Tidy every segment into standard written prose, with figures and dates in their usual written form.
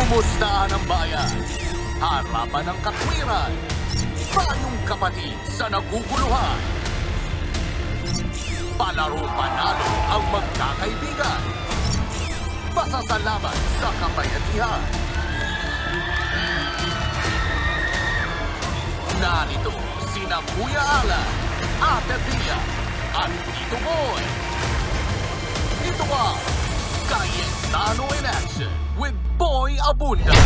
Kumustahan ang bayan? Harapan ng katwiran. Tayong kapatid sa naguguluhan. Palaro panalo ang magkakaibigan. Pasasalamat sa kabayanihan. Narito sina Kuya Alan, Ate Pia, at Tito Boy. Ito ang Cayetano in Action with Boy Abunda.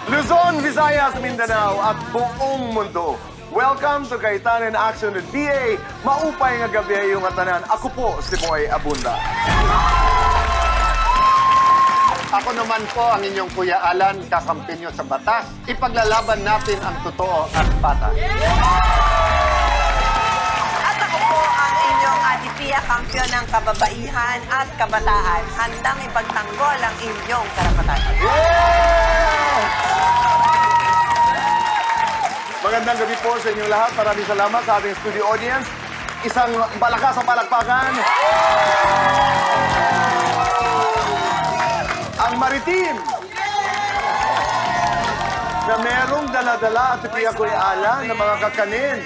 Luzon, Visayas, Mindanao at buong mundo. Welcome to Cayetano in Action with BA. Maupay nga gabi yung atanan. Ako po si Boy Abunda. Ako naman po ang inyong Kuya Alan, kakampi nyo sa batas. Ipaglalaban natin ang totoo at patas. At ako po ang inyong Ate Pia, kampiyon ng kababaihan at kabataan. Handang ipagtanggol ang inyong karapatan. Magandang gabi po sa inyong lahat. Maraming salamat sa ating studio audience. Isang malakas ang palakpakan. Ang Maritim na merong dala-dala at Pia Kuya Alan na mga kakanin.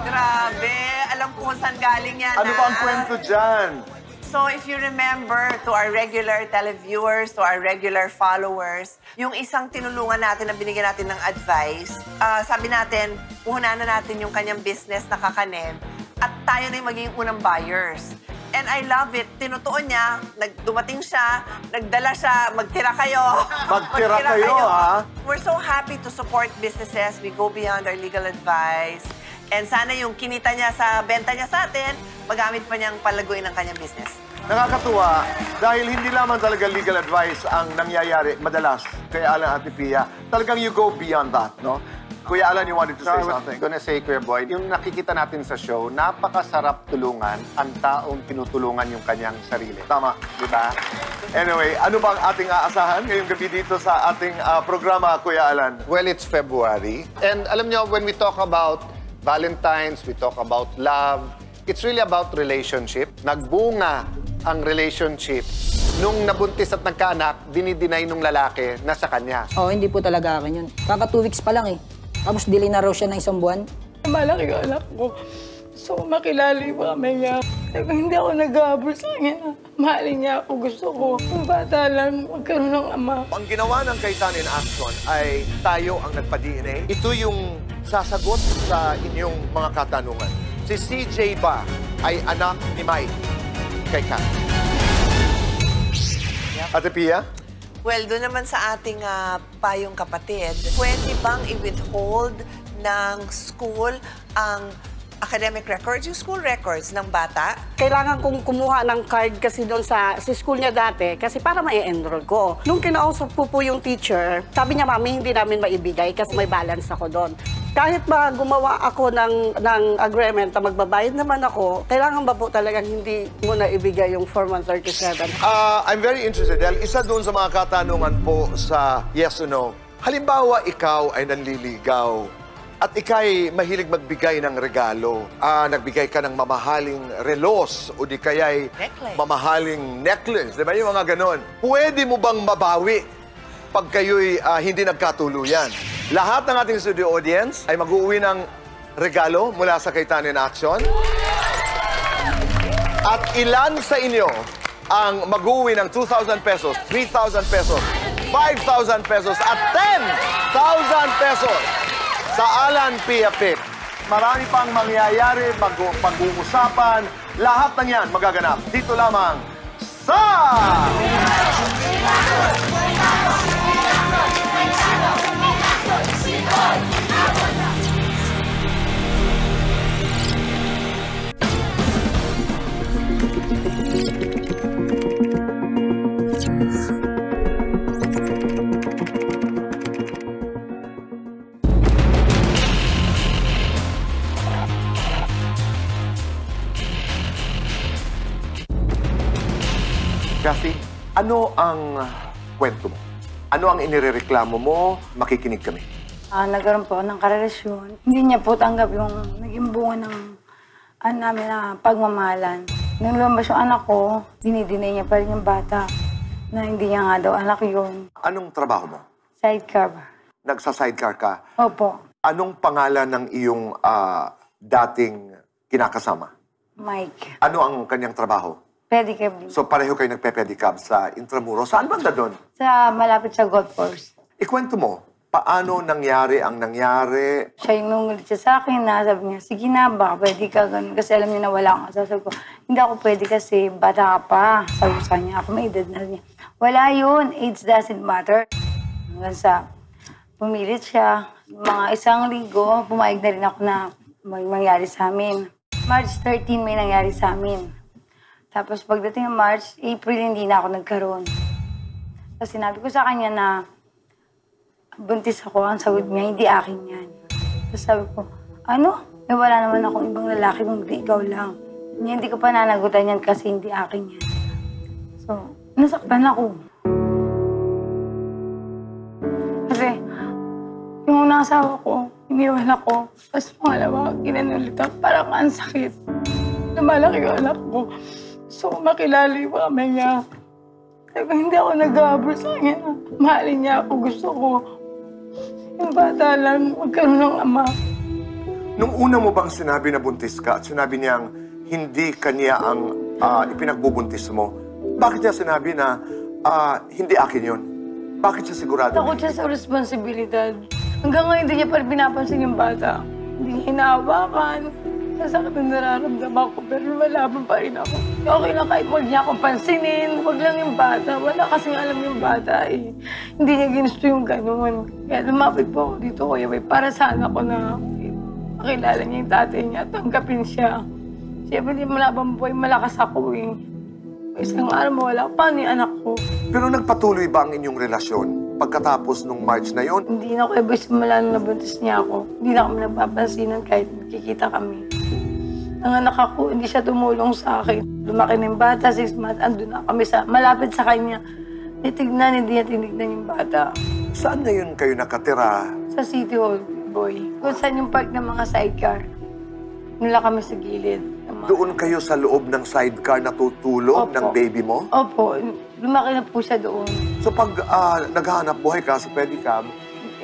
Grabe, alam ko kung saan galing yan. Ano ba ang kwento dyan? So if you remember, to our regular televiewers, to our regular followers, yung isang tinulungan natin na binigyan natin ng advice, sabi natin, puhunan na natin yung kanyang business na kakanin at tayo na yung maging unang buyers. And I love it. Tinutuon niya, dumating siya, nagdala siya, magtira kayo. Magtira kayo, ha? We're so happy to support businesses. We go beyond our legal advice. And sana yung kinita niya sa benta niya sa atin, magamit pa niyang palaguin ang kanyang business. Nakakatuwa dahil hindi lamang talaga legal advice ang nangyayari madalas kay Alan at Pia. Talagang you go beyond that, no? Kuya Alan, you wanted to say something? I was gonna say, Kuya Boy, yung nakikita natin sa show, napakasarap tulungan ang taong tinutulungan yung kanyang sarili. Tama. Di ba? Anyway, ano bang ating aasahan ngayong gabi dito sa ating programa, Kuya Alan? Well, it's February. And alam nyo, when we talk about Valentine's, we talk about love, it's really about relationship. Nagbunga ang relationship. Nung nabuntis at nagkaanak, dinideny nung lalaki na sa kanya. Oh, hindi po talaga akin yun. Kaka 2 weeks pa lang eh. Tapos dili na raw siya ng 1 buwan. Malaki yung anak ko. So, makilala yung mama niya. Hindi ako nag-aabol sa kanya. Mahalin niya ako, gusto ko. Yung bata lang, magkaroon ng ama. Ang ginawa ng Cayetano in Action ay tayo ang nagpa-DNA. Ito yung sasagot sa inyong mga katanungan. Si CJ ba ay anak ni Mike kay Kat? Ate Pia? Well, doon naman sa ating payong kapatid, pwede bang i-withhold ng school ang academic records, yung school records ng bata? Kailangan kong kumuha ng card kasi doon sa school niya dati kasi para ma-enroll ko. Nung kinausap ko po yung teacher, sabi niya, Mami, hindi namin maibigay kasi may balance ako doon. Kahit ba gumawa ako ng agreement na magbabayad naman ako, kailangan ba po talagang hindi mo na ibigay yung Form 137? I'm very interested dahil isa doon sa mga katanungan po sa yes or no. Halimbawa, ikaw ay nanliligaw at ikay mahilig magbigay ng regalo. Nagbigay ka ng mamahaling relos o di kaya'y mamahaling necklace. Di ba yung mga ganon? Pwede mo bang mabawi pag kayo'y hindi nagkatuluyan? Lahat ng ating studio audience ay mag-uwi ng regalo mula sa Cayetano in Action. At ilan sa inyo ang mag-uwi ng 2,000 pesos, 3,000 pesos, 5,000 pesos at 10,000 pesos sa Alan Pia Pick? Marami pang mangyayari, pag-uusapan. Lahat ng yan magaganap dito lamang sa... Kathy, ano ang kwento mo? Ano ang inirereklamo mo? Makikinig kami. Nagkaroon po ng karelasyon. Hindi niya po tanggap yung naging bunga ng namin na pagmamahalan. Nung lumabas yung anak ko, dinidinay niya pa rin yung bata na hindi niya nga daw anak yun. Anong trabaho mo? Sidecar ba? Nagsa-sidecar ka. Opo, Anong pangalan ng iyong dating kinakasama? Mike. Ano ang kanyang trabaho? Pedicab. So pareho kayo nagpe-pedicab sa Intramuros. Saan banda doon? Malapit sa golf course. Ikwento mo, paano nangyari ang nangyari? Siya yung nungulit siya sa akin na sabi niya, sige na, baka pwede ka ganun. Kasi alam niya na wala akong asawa. Sabi ko, hindi ako pwede kasi bata ka pa. Sabi ko sa kanya, ako may edad na niya. Wala yun, age doesn't matter. Hanggang sa pumilit siya. Mga isang linggo, pumayag na rin ako na may mangyari sa amin. March 13 may nangyari sa amin. Tapos pagdating ng March, April hindi na ako nagkaroon. Tapos sinabi ko sa kanya na buntis ako, ang sagot niya, hindi akin yan. Tapos sabi ko, ano? Eh, wala naman akong ibang lalaki kung hindi ikaw lang. Hindi ko pa nanagutan yan kasi hindi akin yan. So, nasaktan ako. Kasi, yung unang asawa ko, iniwan ako. Tapos pangalawa, ginanulit ako. Parang ang sakit. Lumalaki yung anak ko. So, makilala yung mama niya. Sabi ko, hindi ako nag-aabol sa kanya. Mahalin niya ako, gusto ko. Yung bata lang, magkaroon ng ama. Nung una mo bang sinabi na buntis ka at sinabi niyang hindi kanya ang ipinagbubuntis mo, bakit niya sinabi na hindi akin yun? Bakit siya sigurado? Takot siya sa responsibilidad. Hanggang ngayon, hindi niya pa rin pinapansin yung bata. Hindi niya hinahawakan. Sasakit ang nararamdaman ko, pero lumalaban pa rin ako. Okay lang kahit huwag niya akong pansinin, huwag lang yung bata. Wala kasing alam yung bata eh. Hindi niya ginusto yung ganun. Kaya lumapit po ako dito, Kuya Bay, para sana ko na makilala niya yung tatay niya at tanggapin siya. Siyempre, hindi malabang buhay, malakas ako eh. Isang araw mawala, paano yung anak ko? Pero nagpatuloy ba ang inyong relasyon pagkatapos nung March na yon? Hindi na ko ever simula nung nabuntis niya ako. Hindi na kami nagpapansinan kahit nakikita kami. Ang anak ako, hindi siya tumulong sa akin. Lumaki na yung bata, 6 months, andun na kami malapit sa kanya. Titignan, hindi niya tinignan yung bata. Saan na yun kayo nakatira? Sa City Hall, boy. Kung saan yung park ng mga sidecar. Nila kami sa gilid. Doon kayo sa loob ng sidecar natutulog Opo. ng baby mo? Opo, lumaki na po siya doon. So pag naghahanap buhay ka sa pedicab,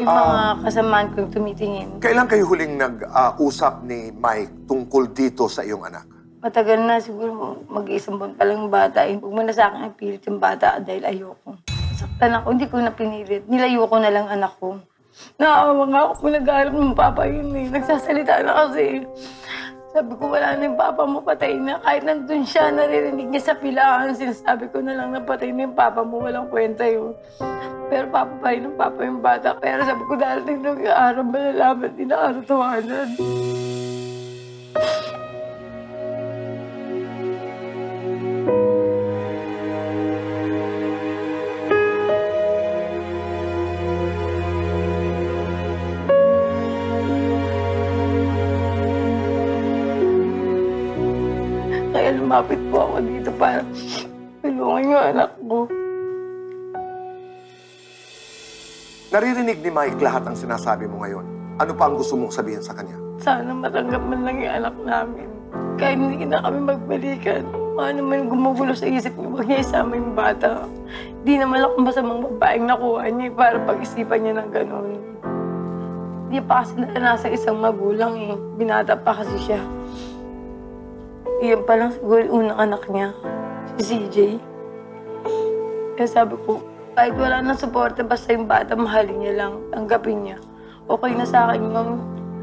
Yung mga kasamaan ko tumitingin. kailan kayo huling nag-usap ni Mike tungkol dito sa iyong anak? Matagal na siguro, mag-iisang buwan pa lang yung bata. Huwag mo na sa akin ipilit yung bata dahil ayoko. Saktan ako, hindi ko na pinilit. Nilayo ko na lang anak ko. Naawa nga ako, nag-aaral ng papa yun eh. Nagsasalita na kasi. Sabi ko, wala na yung papa mo, patay na. Kahit nandun siya, naririnig niya sa pilahan. Sinasabi ko na lang na patay na yung papa mo, walang kwenta yun. Pero papa pa rin ng papa yung bata. Pero sabi ko, darating ng araw, malalaman din na aratawanan. Kaya lumapit po ako dito para tulungan yung anak ko. Naririnig ni Mike lahat ang sinasabi mo ngayon. Ano pa ang gusto mong sabihin sa kanya? Sana matanggap man lang yung anak namin. Kahit hindi na kami magbalikan. Ano man gumugulo sa isip niya, huwag niya isama yung bata. Hindi naman ako masamang babaeng nakuha niya para pag-isipan niya ng gano'n. Hindi pa kasi nasa isang magulang eh. Binata pa kasi siya. Iyan pa lang siguro yung unang anak niya, si CJ. Kaya sabi ko, kahit wala nang suporta, basta yung bata, mahalin niya lang, tanggapin niya. Okay na sa akin yung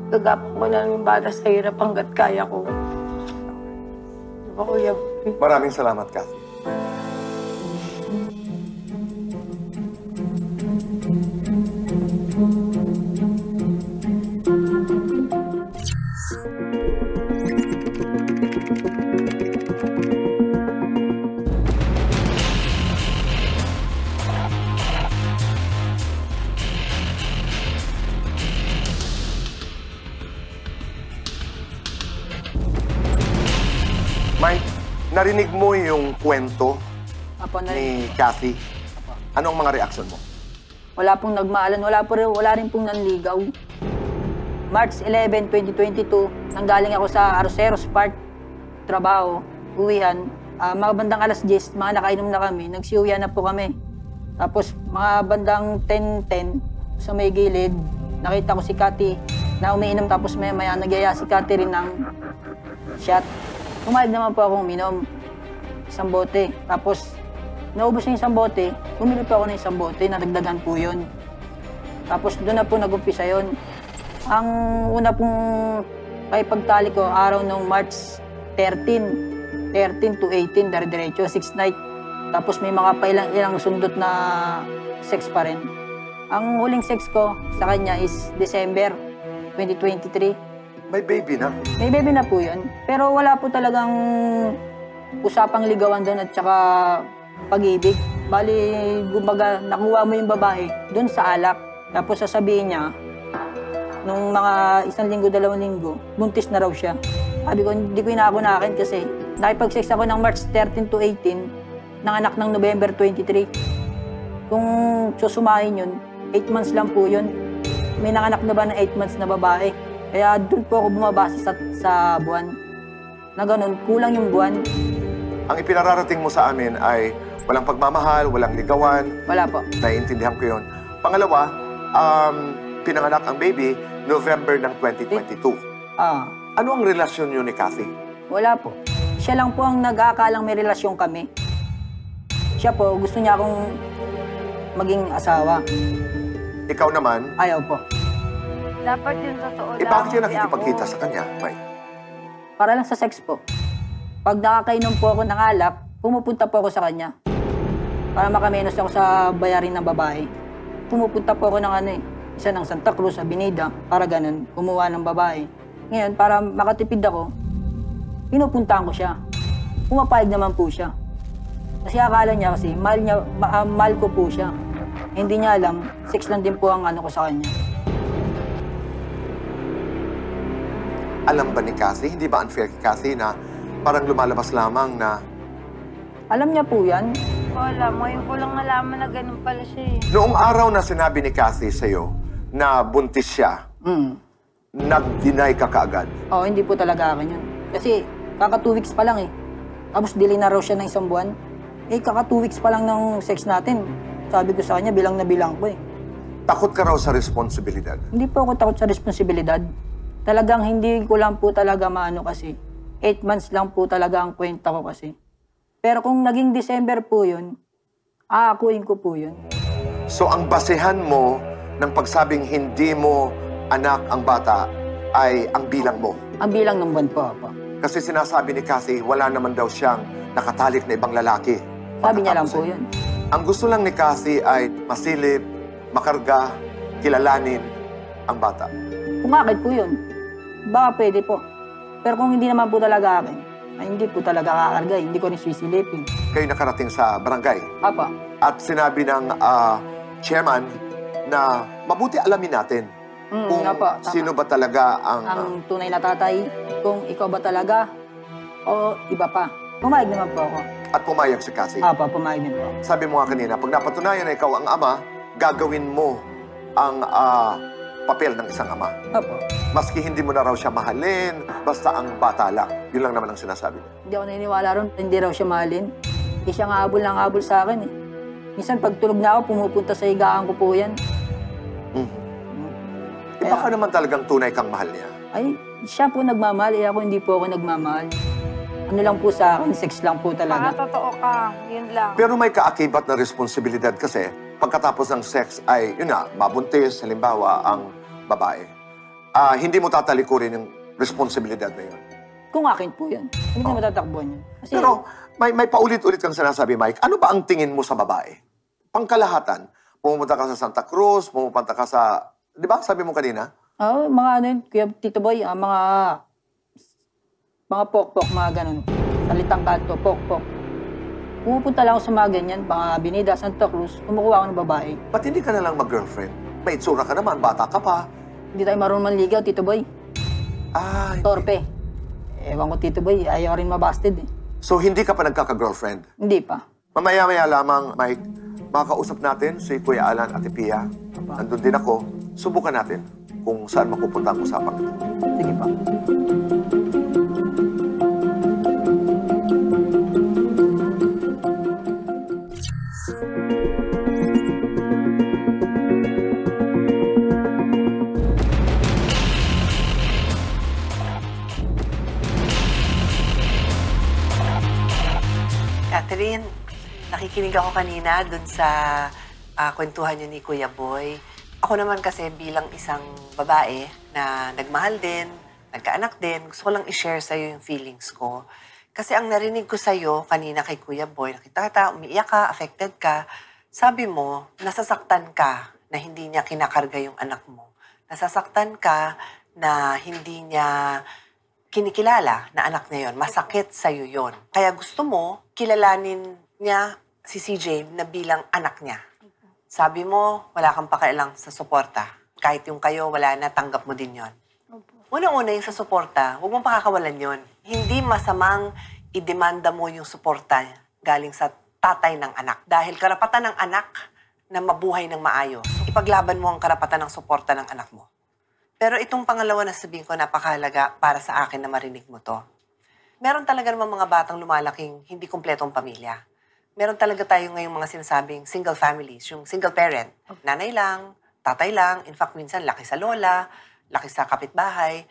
gagapang ko na lang yung bata sa hirap hanggat kaya ko. Diba, Kuya? Maraming salamat, Kathy. Mike, narinig mo yung kwento Apo, ni Kathy. Anong mga reaksyon mo? Wala pong nagmaalan, wala rin pong nanligaw. March 11, 2022, nanggaling ako sa Arroceros Park. trabaho, uwihan. Mga bandang alas 10, mga nakainom na kami, nagsiuwihan na po kami. Tapos mga bandang 10:10, sa may gilid, nakita ko si Cathy na umiinom tapos maya nagyaya si Cathy rin ng shot. Pumayag naman po akong uminom. Isang bote. Tapos naubos na yung isang bote, bumili po ako ng isang bote, nadagdagan po yun. Tapos doon na po nag-umpisa yun. Ang una pong kay pagtali ko, araw ng March 13 to 18, dire-diretso, 6 night. Tapos may mga ilang sundot na sex pa rin. Ang huling sex ko sa kanya is December 2023. May baby na. May baby na po yun. Pero wala po talagang usapang ligawan doon at saka pag-ibig. Bali, gumaga, nakuha mo yung babae doon sa alak. Tapos sasabihin niya, nung mga 1 linggo, 2 linggo, buntis na raw siya. Sabi ko, hindi ko inaakunakin kasi nakipag-sex ako ng March 13 to 18, nanganak ng November 23. Kung susumahin yun, 8 months lang po yun. May nanganak na ba ng 8 months na babae? Kaya doon po ako bumabase sa buwan. Na ganun, kulang yung buwan. Ang ipinararating mo sa amin ay walang pagmamahal, walang ligawan. Wala po. Naiintindihan ko yun. Pangalawa, pinanganak ang baby November ng 2022. Ano ang relasyon niyo ni Cathy? Wala po. Siya lang po ang nag-aakalang may relasyon kami. Siya po, gusto niya akong maging asawa. Ikaw naman, Ayaw po. Dapat yung totoo lang. bakit siya hindi nakikipagkita ako. sa kanya, Mike? Para lang sa sex po. Pag nakakainom po ako ng alak, pumupunta po ako sa kanya. Para makamenos ako sa bayarin ng babae. Pumupunta po ako ng isa ng Santa Cruz, Avenida, para ganun, kumuha ng babae. Ngayon, para makatipid ako, pinupuntahan ko siya. Pumapayag naman po siya. Kasi akala niya kasi, mahal ko po siya. Hindi niya alam, sex lang din po ang ko sa kanya. Alam ba ni Cathy, hindi ba unfair kay Cathy na parang lumalabas lamang na Alam niya po yan. Wala, ngayon ko lang nalaman na ganun pala siya eh. noong araw na sinabi ni Cathy sa'yo na buntis siya, nag-deny ka kaagad? Hindi po talaga akin yun. Kasi kaka 2 weeks pa lang eh. Tapos delay na raw siya ng 1 buwan. Kaka 2 weeks pa lang ng sex natin. Sabi ko sa kanya, bilang na bilang ko eh. Takot ka raw sa responsibilidad. Hindi po ako takot sa responsibilidad. Talagang hindi ko lang po talaga maano kasi. 8 months lang po talaga ang kwenta ko kasi. Pero kung naging December po yun, aakuin ko po yun. So ang basehan mo ng pagsabing hindi mo anak ang bata ay ang bilang mo. Ang bilang ng buwan po ako. Kasi sinasabi ni Cathy, wala naman daw siyang nakatalik na ibang lalaki. Sabi niya lang Pagkatapos po yun. Ang gusto lang ni Cathy ay masilip, makarga, kilalanin ang bata. Kung akin po yun, baka pwede po. Pero kung hindi naman po talaga akin, ay hindi po talaga kakarga, hindi ko rin sisilipin. Kayo nakarating sa barangay Apa, at sinabi ng chairman na mabuti alamin natin kung apa, tama. sino ba talaga ang tunay na tatay, kung ikaw ba talaga, o iba pa. Pumayag naman po ako. at pumayag si Cathy. Apa, pumayag din po. Sabi mo nga kanina, pag napatunayan na ikaw ang ama, gagawin mo ang papel ng isang ama. Apa. Maski hindi mo na raw siya mahalin, basta ang bata lang. Yun lang naman ang sinasabi niya. Hindi ako naniniwala ron, hindi raw siya mahalin. Hindi siya nga habol ng habol sa akin eh. Minsan pag tulog na ako, pumupunta sa higaan ko po yan. Baka naman talagang tunay kang mahal niya. Ay, siya po nagmamahal, ako hindi po ako nagmamahal. Ano lang po sa akin, sex lang po talaga. Totoo ka, yun lang. Pero may kaakibat na responsibilidad kasi pagkatapos ng sex ay, yun na, mabuntis, halimbawa, ang babae. Hindi mo tatalikurin yung responsibilidad na yun. Kung akin po yun, hindi ko matatakbuhan yun. Kasi, Pero may paulit-ulit kang sinasabi, Mike, ano ba ang tingin mo sa babae? Pangkalahatan, pumunta ka sa Santa Cruz, pumunta ka sa, di ba, sabi mo kanina? mga ano yun, Kuya Tito Boy, mga pok-pok, mga ganun. Salitang kanto, pok-pok. Pumupunta lang ako sa mga ganyan, mga Avenida, Santa Cruz, kumukuha ako ng babae. Ba't hindi ka na lang mag-girlfriend? May itsura ka naman, bata ka pa. Hindi tayo marunong manligaw, Tito Boy. Ay, Torpe. Ewan ko, Tito Boy, ayaw rin mabasted eh. so hindi ka pa nagkaka-girlfriend? Hindi pa. Mamaya-maya lamang, Mike, makakausap natin si Kuya Alan at Pia. Nandun din ako. Subukan natin kung saan mapupunta ang usapang ito. Sige pa. Catherine, nakikinig ako kanina dun sa kwentuhan niyo ni Kuya Boy. Ako naman kasi bilang isang babae na nagmahal din, nagkaanak din, gusto ko lang i-share sa'yo yung feelings ko. Kasi ang narinig ko sa'yo kanina kay Kuya Boy, nakita kita, umiiyak ka, affected ka, sabi mo, nasasaktan ka na hindi niya kinakarga yung anak mo. Nasasaktan ka na hindi niya kinikilala na anak niya yon. Masakit sa'yo yon. Kaya gusto mo, kilalanin niya si CJ na bilang anak niya. Sabi mo, wala kang pakialam sa suporta. Kahit yung kayo, wala na, tanggap mo din yon. Unang-una yung sa suporta, huwag mong pakakawalan yon. Hindi masamang idemanda mo yung suporta galing sa tatay ng anak. Dahil karapatan ng anak na mabuhay ng maayos. Ipaglaban mo ang karapatan ng suporta ng anak mo. Pero itong pangalawa na sabihin ko, napakahalaga para sa akin na marinig mo to. Meron talaga naman mga batang lumalaking hindi kumpletong pamilya. Meron talaga tayo ngayong mga sinasabing single families, yung single parent. Nanay lang, tatay lang, in fact, minsan laki sa lola, laki sa kapitbahay.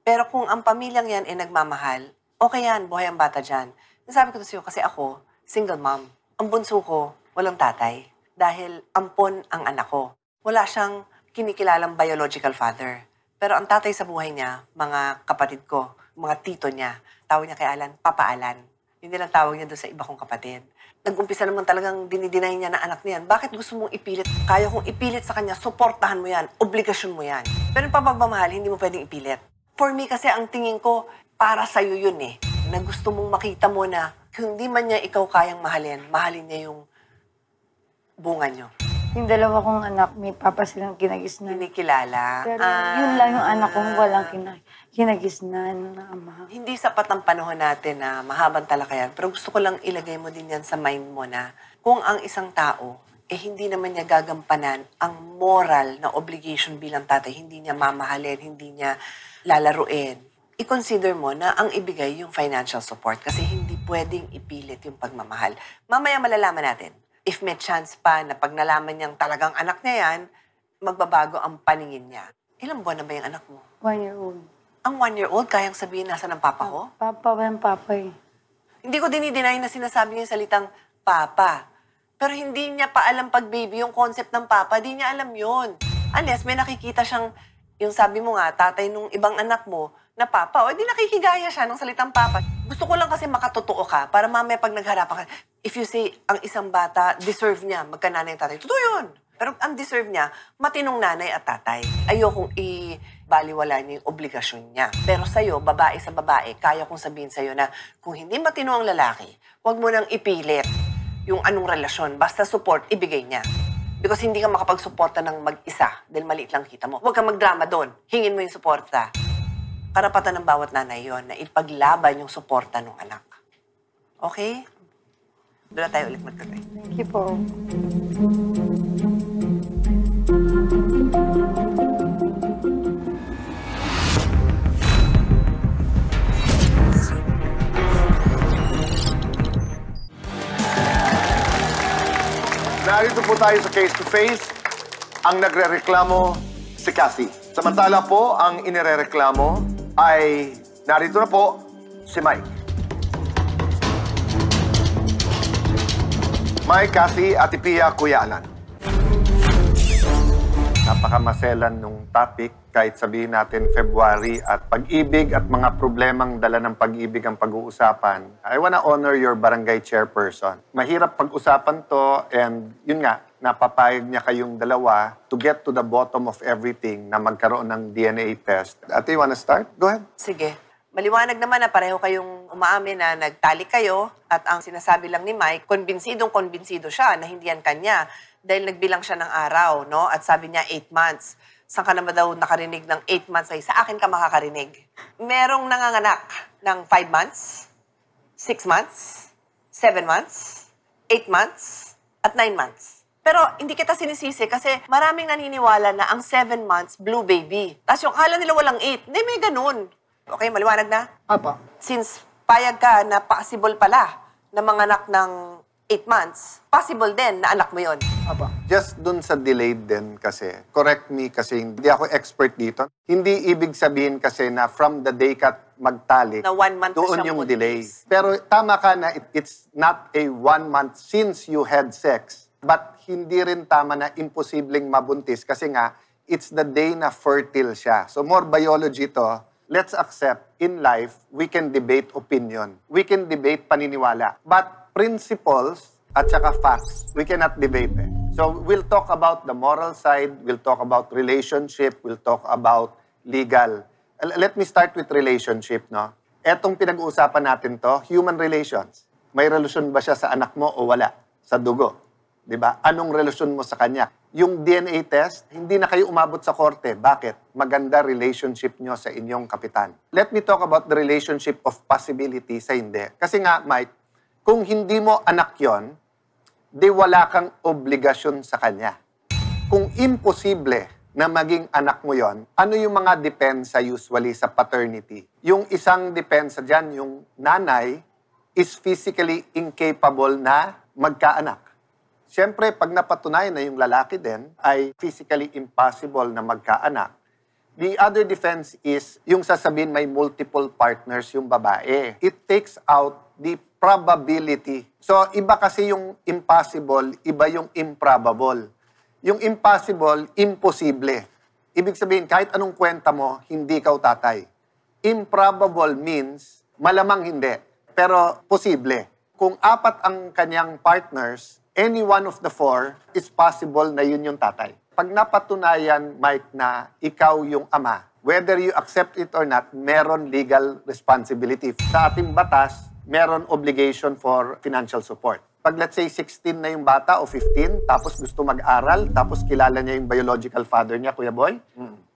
Pero kung ang pamilyang yan ay nagmamahal, okay yan, buhay ang bata dyan. Nasabi ko to sa'yo kasi ako, single mom. Ang bunso ko, walang tatay. Dahil ampon ang anak ko. Wala siyang kinikilalang biological father. Pero ang tatay sa buhay niya, mga kapatid ko, mga tito niya, tawag niya kay Alan, Papa Alan. Hindi lang tawag niya doon sa iba kong kapatid. Nag-umpisa naman talagang dinideny niya na anak niyan. Bakit gusto mong ipilit? Kaya kong ipilit sa kanya, suportahan mo yan, obligasyon mo yan. Pero yung pagmamahal, hindi mo pwedeng ipilit. For me kasi ang tingin ko, para sa'yo yun eh. Na gusto mong makita mo na kung hindi man niya ikaw kayang mahalin niya yung bunga niyo. Yung dalawa kong anak, may papa silang kinagisnan. Kinikilala. Pero yun lang yung anak kong walang kinagisnan na ama. Hindi sapat ang panahon natin na mahabang talakayan. Pero gusto ko lang ilagay mo din yan sa mind mo na kung ang isang tao, hindi naman niya gagampanan ang moral na obligation bilang tatay. Hindi niya mamahalin, hindi niya lalaruin. I-consider mo na ang ibigay yung financial support kasi hindi pwedeng ipilit yung pagmamahal. Mamaya malalaman natin. If may chance pa na pag nalaman niyang talagang anak niya yan, magbabago ang paningin niya. Ilang buwan na ba yung anak mo? 1 year old. Ang 1 year old, kayang sabihin nasa ng papa ko? Papa, walang papa eh. Hindi ko dinideny na sinasabi niya yung salitang papa. Pero hindi niya pa alam pag baby yung concept ng papa. Di niya alam yun. Unless may nakikita siyang, yung sabi mo nga, tatay nung ibang anak mo, na papa, o di nakikigaya siya ng salitang papa. Gusto ko lang kasi makatotoo ka para mamaya pag nagharapan ka, if you say, ang isang bata, deserve niya magkananay at tatay, totoo yun. Pero ang deserve niya, matinong nanay at tatay. Ayokong ibaliwala niya yung obligasyon niya. Pero sa'yo, babae sa babae, kaya kong sabihin sa'yo na kung hindi matino ang lalaki, huwag mo nang ipilit yung anong relasyon. Basta support, ibigay niya. Because hindi ka makapag-suporta ng mag-isa dahil maliit lang kita mo. Huwag kang magdrama doon. Hingin mo yung suporta. Karapatan ng bawat nanay yon na ipaglaban yung suporta ng anak. Okay? Doon na tayo ulit magtuloy. Thank you po. Narito po tayo sa Case to Face. Ang nagrereklamo, si Cassie. Samantala po, ang inirereklamo ay narito na po si Mike. Mike, Cassie, Ate Pia, Kuya Alan. Napakamaselan nung topic, kahit sabihin natin February at pag-ibig at mga problemang dala ng pag-ibig ang pag-uusapan. I wanna honor your barangay chairperson. Mahirap pag-usapan to and yun nga, napapayag niya kayong dalawa to get to the bottom of everything na magkaroon ng DNA test. Ate, you wanna start? Go ahead. Sige. Maliwanag naman na pareho kayong umaamin na nagtalik kayo at ang sinasabi lang ni Mike, konbinsido siya na hindi yan kanya dahil nagbilang siya ng araw, no? At sabi niya 8 months. Saan ka naman daw nakarinig ng 8 months ay sa akin ka makakarinig. Merong nanganganak ng 5 months, 6 months, 7 months, 8 months, at 9 months. Pero hindi kita sinisisi kasi maraming naniniwala na ang 7 months blue baby. Tapos yung akala nila walang 8. Hindi, may ganun. Okay, maliwanag na? Apa. Since payag ka na possible pala na manganak ng 8 months, possible din na anak mo yon. Opo. Just dun sa delayed din kasi, correct me kasi hindi ako expert dito. Hindi ibig sabihin kasi na from the day ka magtalik, Na 1 month na doon siyang yung buntis. delay. Pero tama ka na it's not a 1 month since you had sex. But hindi rin tama na imposibleng mabuntis kasi nga, it's the day na fertile siya. So more biology to. Let's accept, in life, we can debate opinion. We can debate paniniwala. But principles at saka facts, we cannot debate. So we'll talk about the moral side, we'll talk about relationship, we'll talk about legal. Let me start with relationship, no? Etong pinag-uusapan natin to, human relations. May relasyon ba siya sa anak mo o wala? Sa dugo. 'Di ba? Anong relasyon mo sa kanya? Yung DNA test, hindi na kayo umabot sa korte. Bakit? Maganda relationship nyo sa inyong kapitan. Let me talk about the relationship of possibility sa hindi. Kasi nga, Mike, kung hindi mo anak yon, di wala kang obligasyon sa kanya. Kung imposible na maging anak mo yon, ano yung mga depensa usually sa paternity? Yung isang depensa dyan, yung nanay is physically incapable na magkaanak. Siyempre, pag napatunayan na yung lalaki din ay physically impossible na magkaanak, the other defense is yung sasabihin may multiple partners yung babae. It takes out the probability. So, iba kasi yung impossible, iba yung improbable. Yung impossible, imposible. Ibig sabihin, kahit anong kwenta mo, hindi ikaw tatay. Improbable means, malamang hindi, pero posible. Kung 4 ang kanyang partners, any one of the 4 is possible na yun yung tatay. Pag napatunayan, Mike, na ikaw yung ama, whether you accept it or not, meron legal responsibility. Sa ating batas, meron obligation for financial support. Pag let's say 16 na yung bata o 15, tapos gusto mag-aral, tapos kilala niya yung biological father niya, Kuya Boy,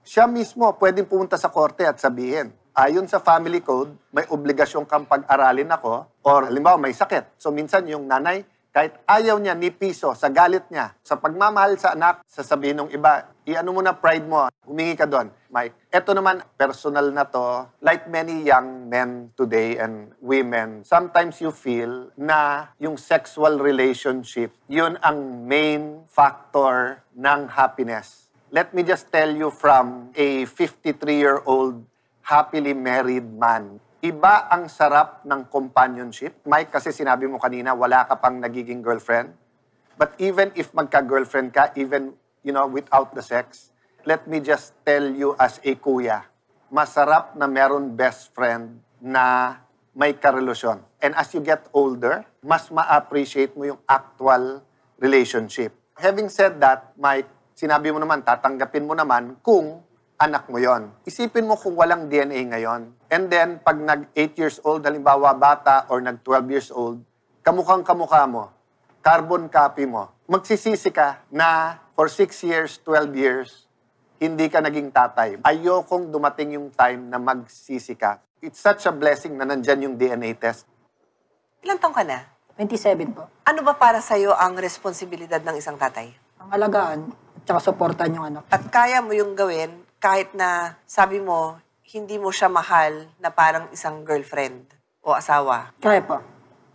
siya mismo pwedeng pumunta sa korte at sabihin, ayon sa family code, may obligasyon kang pag-aralin ako, or halimbawa may sakit. So minsan yung nanay, kahit ayaw niya ni piso sa galit niya, sa pagmamahal sa anak, sasabihin ng iba, i-ano mo na pride mo, humingi ka doon. Mike, eto naman, personal na to, like many young men today and women, sometimes you feel na yung sexual relationship, yun ang main factor ng happiness. Let me just tell you from a 53-year-old happily married man, iba ang sarap ng companionship. Mike, kasi sinabi mo kanina, wala ka pang nagiging girlfriend. But even if magka-girlfriend ka, even, without the sex, let me just tell you as a kuya, masarap na meron best friend na may karelasyon. And as you get older, mas ma-appreciate mo yung actual relationship. Having said that, Mike, sinabi mo naman, tatanggapin mo naman kung anak mo yon. Isipin mo kung walang DNA ngayon. And then, pag nag-8 years old, halimbawa bata, or nag-12 years old, kamukhang-kamukha mo, carbon copy mo, magsisisi ka na for 6 years, 12 years, hindi ka naging tatay. Ayokong dumating yung time na magsisi ka. It's such a blessing na nandyan yung DNA test. Ilang taong ka na? 27 po. Ano ba para sa'yo ang responsibilidad ng isang tatay? Ang alagaan, at saka supportan yung anak. At kaya mo yung gawin kahit na sabi mo, hindi mo siya mahal na parang isang girlfriend o asawa. Kaya po.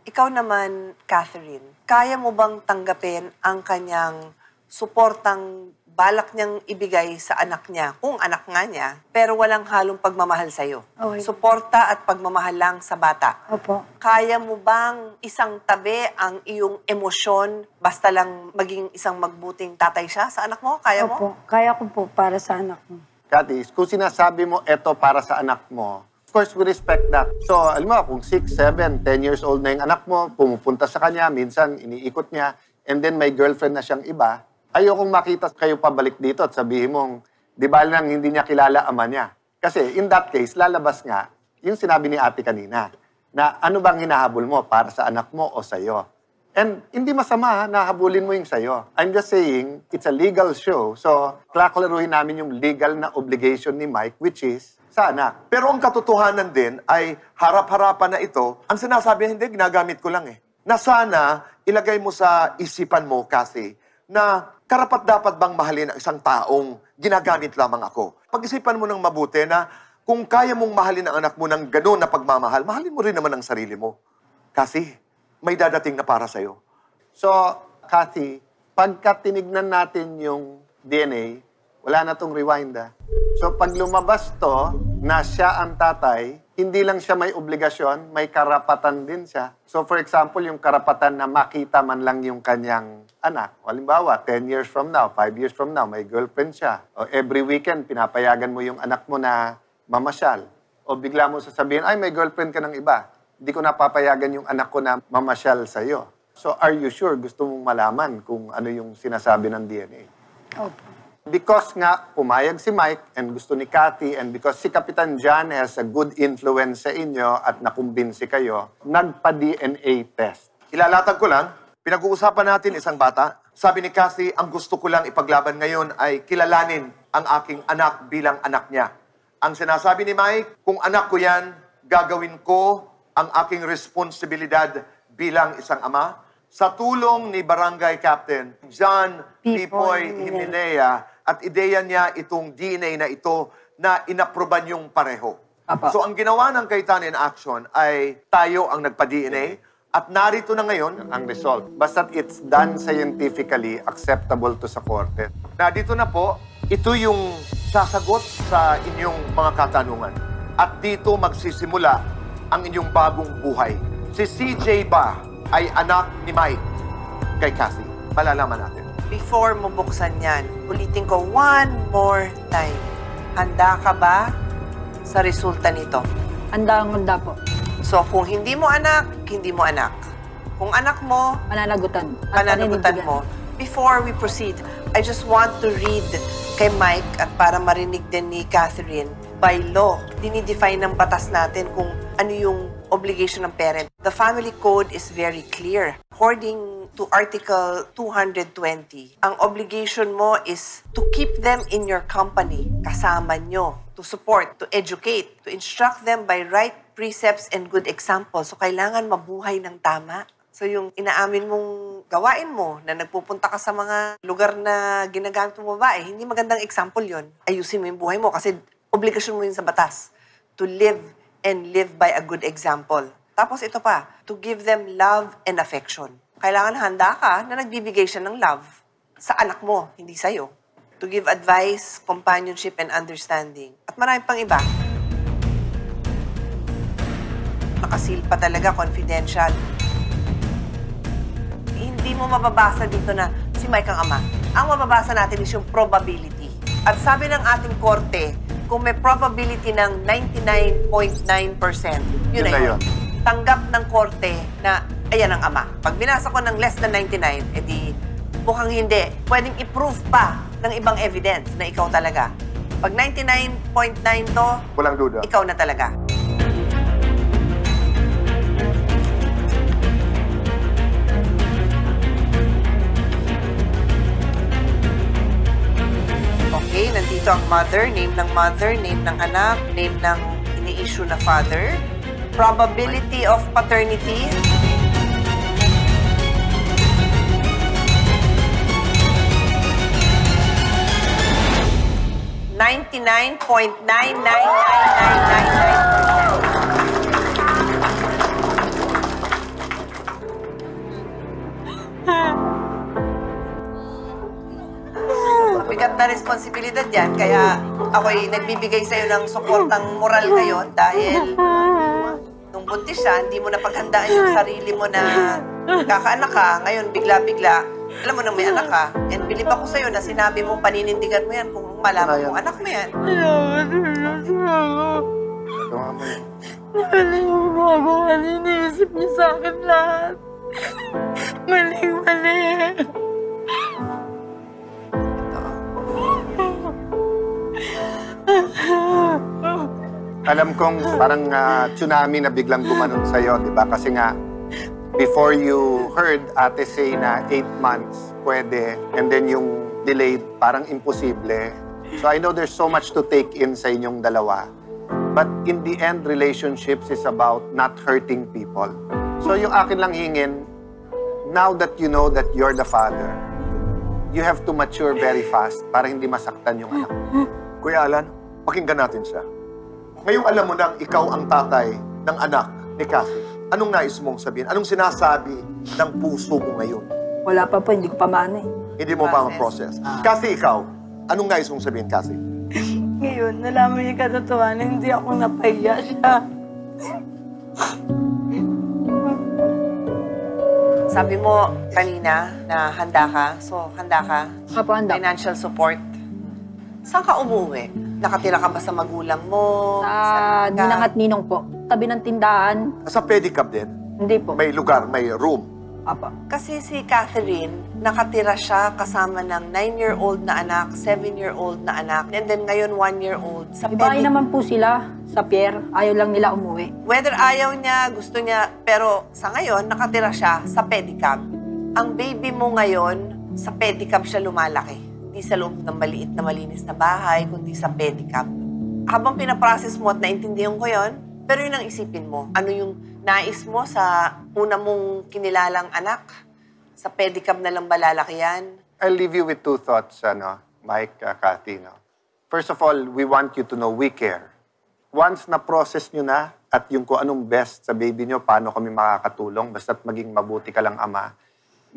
Ikaw naman, Catherine, kaya mo bang tanggapin ang kanyang suportang balak niyang ibigay sa anak niya, kung anak nga niya, pero walang halong pagmamahal sa'yo? Okay. Suporta at pagmamahal lang sa bata. Opo. Kaya mo bang isang tabi ang iyong emosyon basta lang maging isang magbuting tatay siya sa anak mo? Kaya mo? Opo. Kaya ko po para sa anak mo. Cathy, kung sinasabi mo, eto para sa anak mo, of course, we respect that. So, alam mo, kung 6, 7, 10 years old na yung anak mo, pumupunta sa kanya, minsan iniikot niya, and then may girlfriend na siyang iba, ayokong makita kayo pabalik dito at sabihin mong, di ba lang hindi niya kilala ama niya? Kasi in that case, lalabas nga yung sinabi ni ate kanina, na ano bang hinahabol mo para sa anak mo o sa'yo? And hindi masama na habulin mo yung sa'yo. I'm just saying, it's a legal show. So, klaklaruhin namin yung legal na obligation ni Mike, which is sa anak. Pero ang katotohanan din ay harap-harapan na ito, ang sinasabi, hindi, ginagamit ko lang eh. Na sana, ilagay mo sa isipan mo, Cathy, na karapat-dapat bang mahalin ang isang taong ginagamit lamang ako. Pag-isipan mo ng mabuti na kung kaya mong mahalin ang anak mo ng gano'n na pagmamahal, mahalin mo rin naman ang sarili mo. Kasi may dadating na para sa'yo. So, Kathy, pagka tinignan natin yung DNA, wala na tong rewind, So, pag lumabas to na siya ang tatay, hindi lang siya may obligasyon, may karapatan din siya. So, for example, yung karapatan na makita man lang yung kanyang anak. Halimbawa, 10 years from now, 5 years from now, may girlfriend siya. O every weekend, pinapayagan mo yung anak mo na mamasyal. O bigla mo sasabihin, ay, may girlfriend ka ng iba. Hindi ko napapayagan yung anak ko na mamasyal sa'yo. So, are you sure gusto mong malaman kung ano yung sinasabi ng DNA? Opo. Because nga, pumayag si Mike and gusto ni Kathy and because si Kapitan John has a good influence sa inyo at nakumbinsi kayo, nagpa-DNA test. Ilalatag ko lang, pinag-uusapan natin isang bata. Sabi ni Kathy, ang gusto ko lang ipaglaban ngayon ay kilalanin ang aking anak bilang anak niya. Ang sinasabi ni Mike, kung anak ko yan, gagawin ko ang aking responsibilidad bilang isang ama. Sa tulong ni Barangay Captain John Pipoy Himenea at ideya niya itong DNA na ito na inaproban yung pareho. Apa. So ang ginawa ng Kaitan in Action ay tayo ang nagpa-DNA at narito na ngayon Ang result. Basta it's done scientifically acceptable to sa korte. na dito na po, ito yung sasagot sa inyong mga katanungan. At dito magsisimula ang inyong bagong buhay. Si CJ ba ay anak ni Mike kay Kathy? Malalaman natin. Before mo buksan yan, ulitin ko one more time. Handa ka ba sa resulta nito? Handa po. So, kung hindi mo anak, hindi mo anak. Kung anak mo, Pananagutan. At pananagutan paninindigan. mo. Before we proceed, I just want to read kay Mike at para marinig din ni Catherine. By law, dinidefine ng batas natin kung ano yung obligation ng parent. The family code is very clear. According to Article 220, ang obligation mo is to keep them in your company, kasama nyo, to support, to educate, to instruct them by right precepts and good examples. So, kailangan mabuhay ng tama. So, yung inaamin mong gawain mo na nagpupunta ka sa mga lugar na ginagamit mong babae, hindi magandang example yon. Ayusin mo yung buhay mo kasi obligasyon mo yun sa batas to live and live by a good example. Tapos ito pa, to give them love and affection. Kailangan handa ka na nagbibigay siya ng love sa anak mo, hindi sa'yo. To give advice, companionship, and understanding. At marami pang iba. Nakasil pa talaga, confidential. Hindi mo mababasa dito na si Mike ang ama. Ang mababasa natin is yung probability. At sabi ng ating korte, kung may probability ng 99.9%, yun na yun. Tanggap ng korte na ayan ang ama. Pag binasa ko ng less than 99, edi mukhang hindi. Pwedeng i-prove pa ng ibang evidence na ikaw talaga. Pag 99.9 to, Walang duda. ikaw na talaga. Okay, nandito ang mother, name ng anak, name ng ini-issue na father. Probability of paternity. Bigat na responsibilidad yan, kaya ako'y nagbibigay sa'yo ng suportang moral ngayon dahil nung buntis siya, hindi mo napaghandaan yung sarili mo na kakaanak ka. Ngayon, bigla-bigla, alam mo nang may anak ka. And believe ako sa'yo na sinabi mong paninindigan mo yan kung malaman mong anak mo yan. Mali yung ginagawa niya. Iniisip niya sa akin lahat. Mali. Alam kong parang tsunami na biglang gumanon sa'yo, di ba? Kasi nga, before you heard ate say na 8 months pwede, and then yung delayed, parang imposible. So I know there's so much to take in sa inyong dalawa. But in the end, relationships is about not hurting people. So yung akin lang hingin, now that you know that you're the father, you have to mature very fast para hindi masaktan yung anak mo. Kuya Alan, pakinggan natin siya. Ngayong alam mo nang ikaw ang tatay ng anak ni Kathy, anong nais mong sabihin? Anong sinasabi ng puso mo ngayon? Wala pa po, hindi ko pa maano eh. Hindi mo pa ma-process. Kasi ikaw, anong nais mong sabihin, Kasi? Ngayon, nalaman niya katotohanan, hindi ako napahiya siya. Sabi mo kanina na handa ka. So, handa ka? Apo, handa. Financial support. Saan ka umuwi? Nakatira ka ba sa magulang mo? Sa Ninang at Ninong po. Tabi ng tindahan. Sa pedicab din, Hindi po. may lugar, may room. Apo. Kasi si Catherine, nakatira siya kasama ng 9-year-old na anak, 7-year-old na anak, and then ngayon 1-year-old. Sa Ibahay naman po sila sa pier. Ayaw lang nila umuwi. Whether ayaw niya, gusto niya, pero sa ngayon, nakatira siya sa pedicab. Ang baby mo ngayon, sa pedicab siya lumalaki. Hindi sa loob ng maliit na malinis na bahay, kundi sa pedicab. Habang pinaprocess mo at naintindihan ko yon, pero yun ang isipin mo. Ano yung nais mo sa una mong kinilalang anak? Sa pedicab na lang ba lalaki yan? I'll leave you with two thoughts, Mike, Cathy. No? First of all, we want you to know we care. Once na-process nyo na at yung kung anong best sa baby nyo, paano kami makakatulong, basta't maging mabuti ka lang ama,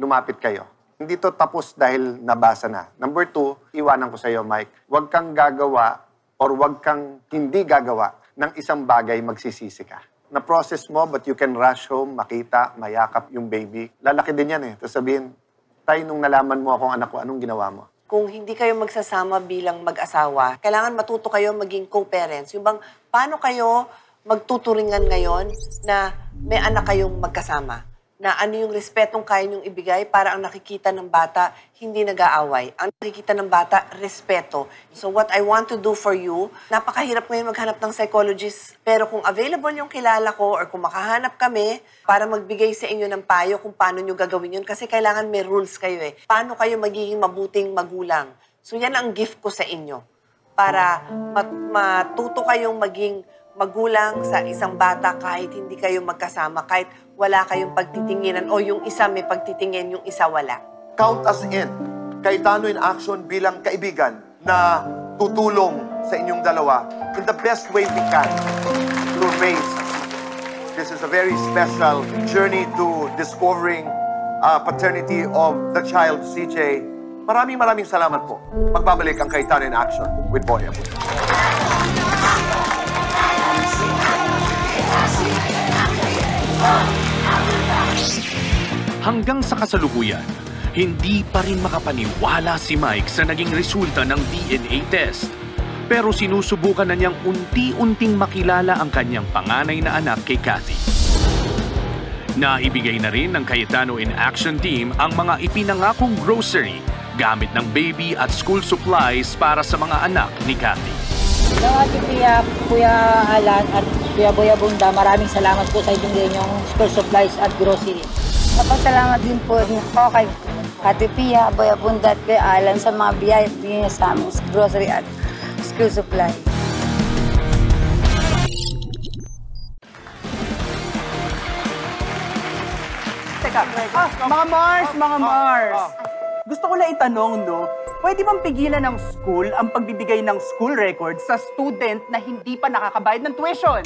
lumapit kayo. Hindi to tapos dahil nabasa na. Number 2, iwanan ko sa iyo, Mike, huwag kang gagawa or huwag kang hindi gagawa ng isang bagay magsisisi ka. Na-process mo, but you can rush home, makita, mayakap yung baby. Lalaki din yan eh. Tapos sabihin, tayo nung nalaman mo akong anak ko, anong ginawa mo? Kung hindi kayo magsasama bilang mag-asawa, kailangan matuto kayo maging co-parents. Yung bang, paano kayo magtuturingan ngayon na may anak kayong magkasama? Na ano yung respetong kaya niyong ibigay para ang nakikita ng bata, hindi nag-aaway. Ang nakikita ng bata, respeto. So what I want to do for you, napakahirap ngayon maghanap ng psychologist. Pero kung available yung kilala ko or kung makahanap kami para magbigay sa inyo ng payo kung paano nyo gagawin yun. Kasi kailangan may rules kayo eh. Paano kayo magiging mabuting magulang? So yan ang gift ko sa inyo. Para matuto kayong maging magulang sa isang bata kahit hindi kayo magkasama, kahit wala kayong pagtitinginan o yung isa may pagtitingin, yung isa wala. Count us in. Cayetano in Action bilang kaibigan na tutulong sa inyong dalawa in the best way we can to raise. This is a very special journey to discovering paternity of the child, CJ. Maraming salamat po. Magbabalik ang Cayetano in Action with Boy Abunda. Hanggang sa kasalukuyan, hindi pa rin makapaniwala si Mike sa naging resulta ng DNA test. Pero sinusubukan na niyang unti-unting makilala ang kanyang panganay na anak kay Cathy. Naibigay na rin ng Cayetano in Action team ang mga ipinangakong grocery, gamit ng baby at school supplies para sa mga anak ni Cathy. Hello, Ate Pia, Kuya Alan at Kuya Boy Abunda, maraming salamat po sa inyong school supplies at grocery. Napasalamat din po ako kay Ate Pia, Boy Abunda at Kuya Alan sa mga biyaya niya sa aming grocery at school supply. Teka, mga Mars! Gusto ko lang itanong, no? Pwede bang pigilan ng school ang pagbibigay ng school records sa student na hindi pa nakakabayad ng tuition?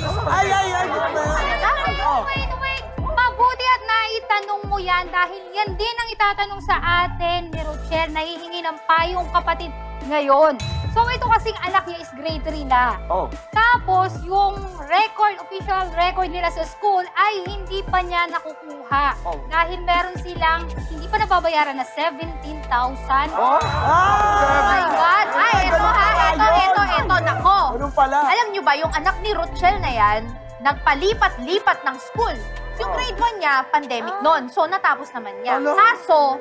Wait. Mabuti at naitanong mo yan dahil yan din ang itatanong sa atin ni Rochelle na hihingi ng payong kapatid ngayon. So ito kasing anak niya is grade 3 na. Oh. Tapos yung official record nila sa school ay hindi pa niya nakukuha. Oh. Dahil meron silang hindi pa nababayaran na 17,000. Oh? Oh my God! Ay, ito, nako. Ano pala? Alam niyo ba, yung anak ni Rochelle na yan, nagpalipat-lipat ng school. Yung grade 1 niya, pandemic noon. So, natapos naman niya. Kaso,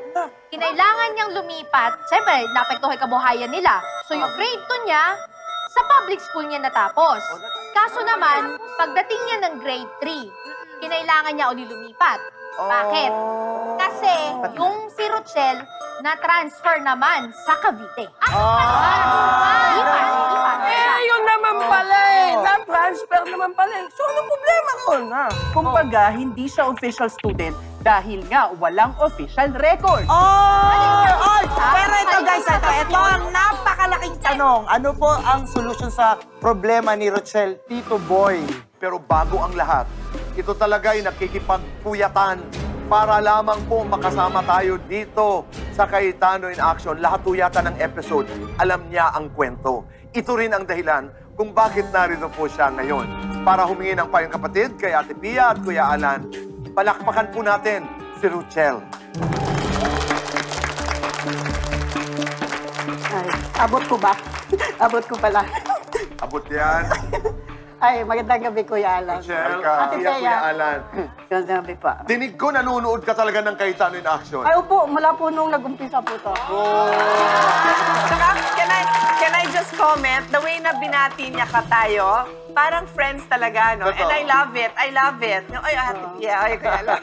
kinailangan niyang lumipat. Siyempre, naapektuhan kabuhayan nila. So, yung grade 2 niya, sa public school niya natapos. Kaso naman, pagdating niya ng grade 3, kinailangan niya uli lumipat. Bakit? Kasi, yung si Rochelle, na-transfer naman sa Cavite. Lipat. Yun naman pala eh. Na-transfer naman pala eh. So, anong problema ko na? Kumbaga, hindi siya official student dahil nga walang official record. Pero ito guys, ito ang napakalaking tanong. Ano po ang solusyon sa problema ni Rochelle, Tito Boy? Pero bago ang lahat, ito talaga ay nakikipagpuyatan para lamang po makasama tayo dito sa Cayetano in Action. Lahat po yata ng episode, alam niya ang kwento. Ito rin ang dahilan kung bakit narito po siya ngayon. Para humingi ng payong kapatid kay Ate Pia at Kuya Alan, palakpakan po natin si Ruchel. Ay, abot ko ba? Abot ko pala. Abot yan. Ay, magandang gabi, Kuya Alan. Ruchel, Ate Pia, Pia. Kuya Alan. Magandang gabi pa. Dinig ko, nanonood ka talaga ng Cayetano in Action. Ay, opo, mula po nung nag-umpisa po to. Saka, can I just comment, the way na binati niya ka tayo, parang friends talaga, no? And I love it. I love it. Ay, Ate Pia, ay, Kuya Alan.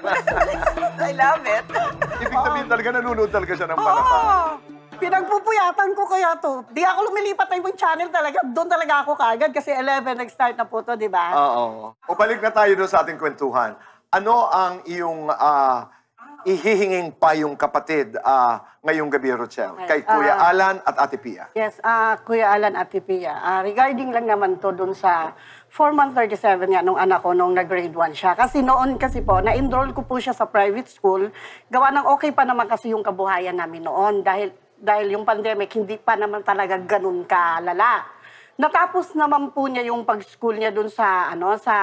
I love it. Ibig sabihin talaga, nanonood talaga siya ng palapa. Pinagpupuyatan ko kaya to. Di ako lumilipat na ibang channel talaga. Doon talaga ako kaagad kasi 11 nag-start na po to, di ba? Oo. O balik na tayo doon sa ating kwentuhan. Ano ang iyong ihihinging payong kapatid ngayong gabi, Ruchel? Kay Kuya Alan at Ate Pia. Yes, Kuya Alan at Pia. Regarding lang naman to doon sa 4-month 37 nga nung anak ko nung nag-grade 1 siya. Kasi noon kasi po, na-enroll ko po siya sa private school. Gawa ng okay pa naman kasi yung kabuhayan namin noon. Dahil yung pandemic, hindi pa naman talaga ganun kalala. Natapos naman po niya yung pag-school niya dun sa, sa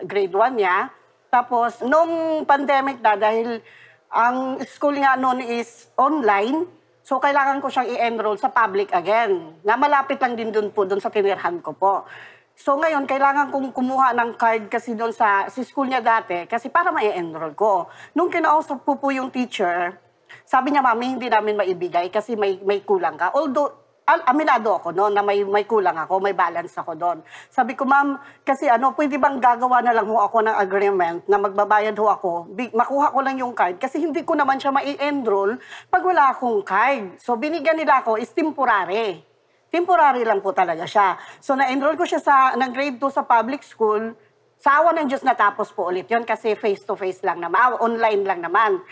grade 1 niya. Tapos, nung pandemic na, dahil ang school nga noon is online, so kailangan ko siyang i-enroll sa public again. Na malapit lang din dun po, dun sa tinirhan ko po. So ngayon, kailangan kong kumuha ng card kasi doon sa school niya dati, kasi para ma-enroll ko. Nung kinausap po yung teacher, sabi niya, Mami, hindi namin maibigay kasi may kulang ka. Although, aminado ako no, na may kulang ako, may balance ako doon. Sabi ko, Ma'am, kasi pwede bang gagawa na lang ho ako ng agreement na magbabayad ho ako, makuha ko lang yung card kasi hindi ko naman siya mai-enroll pag wala akong card. So binigyan nila ako is temporary. Temporary lang po talaga siya. So na-enroll ko siya ng grade 2 sa public school. Sa awa ng Diyos natapos po ulit yun kasi face-to-face lang naman, online lang naman.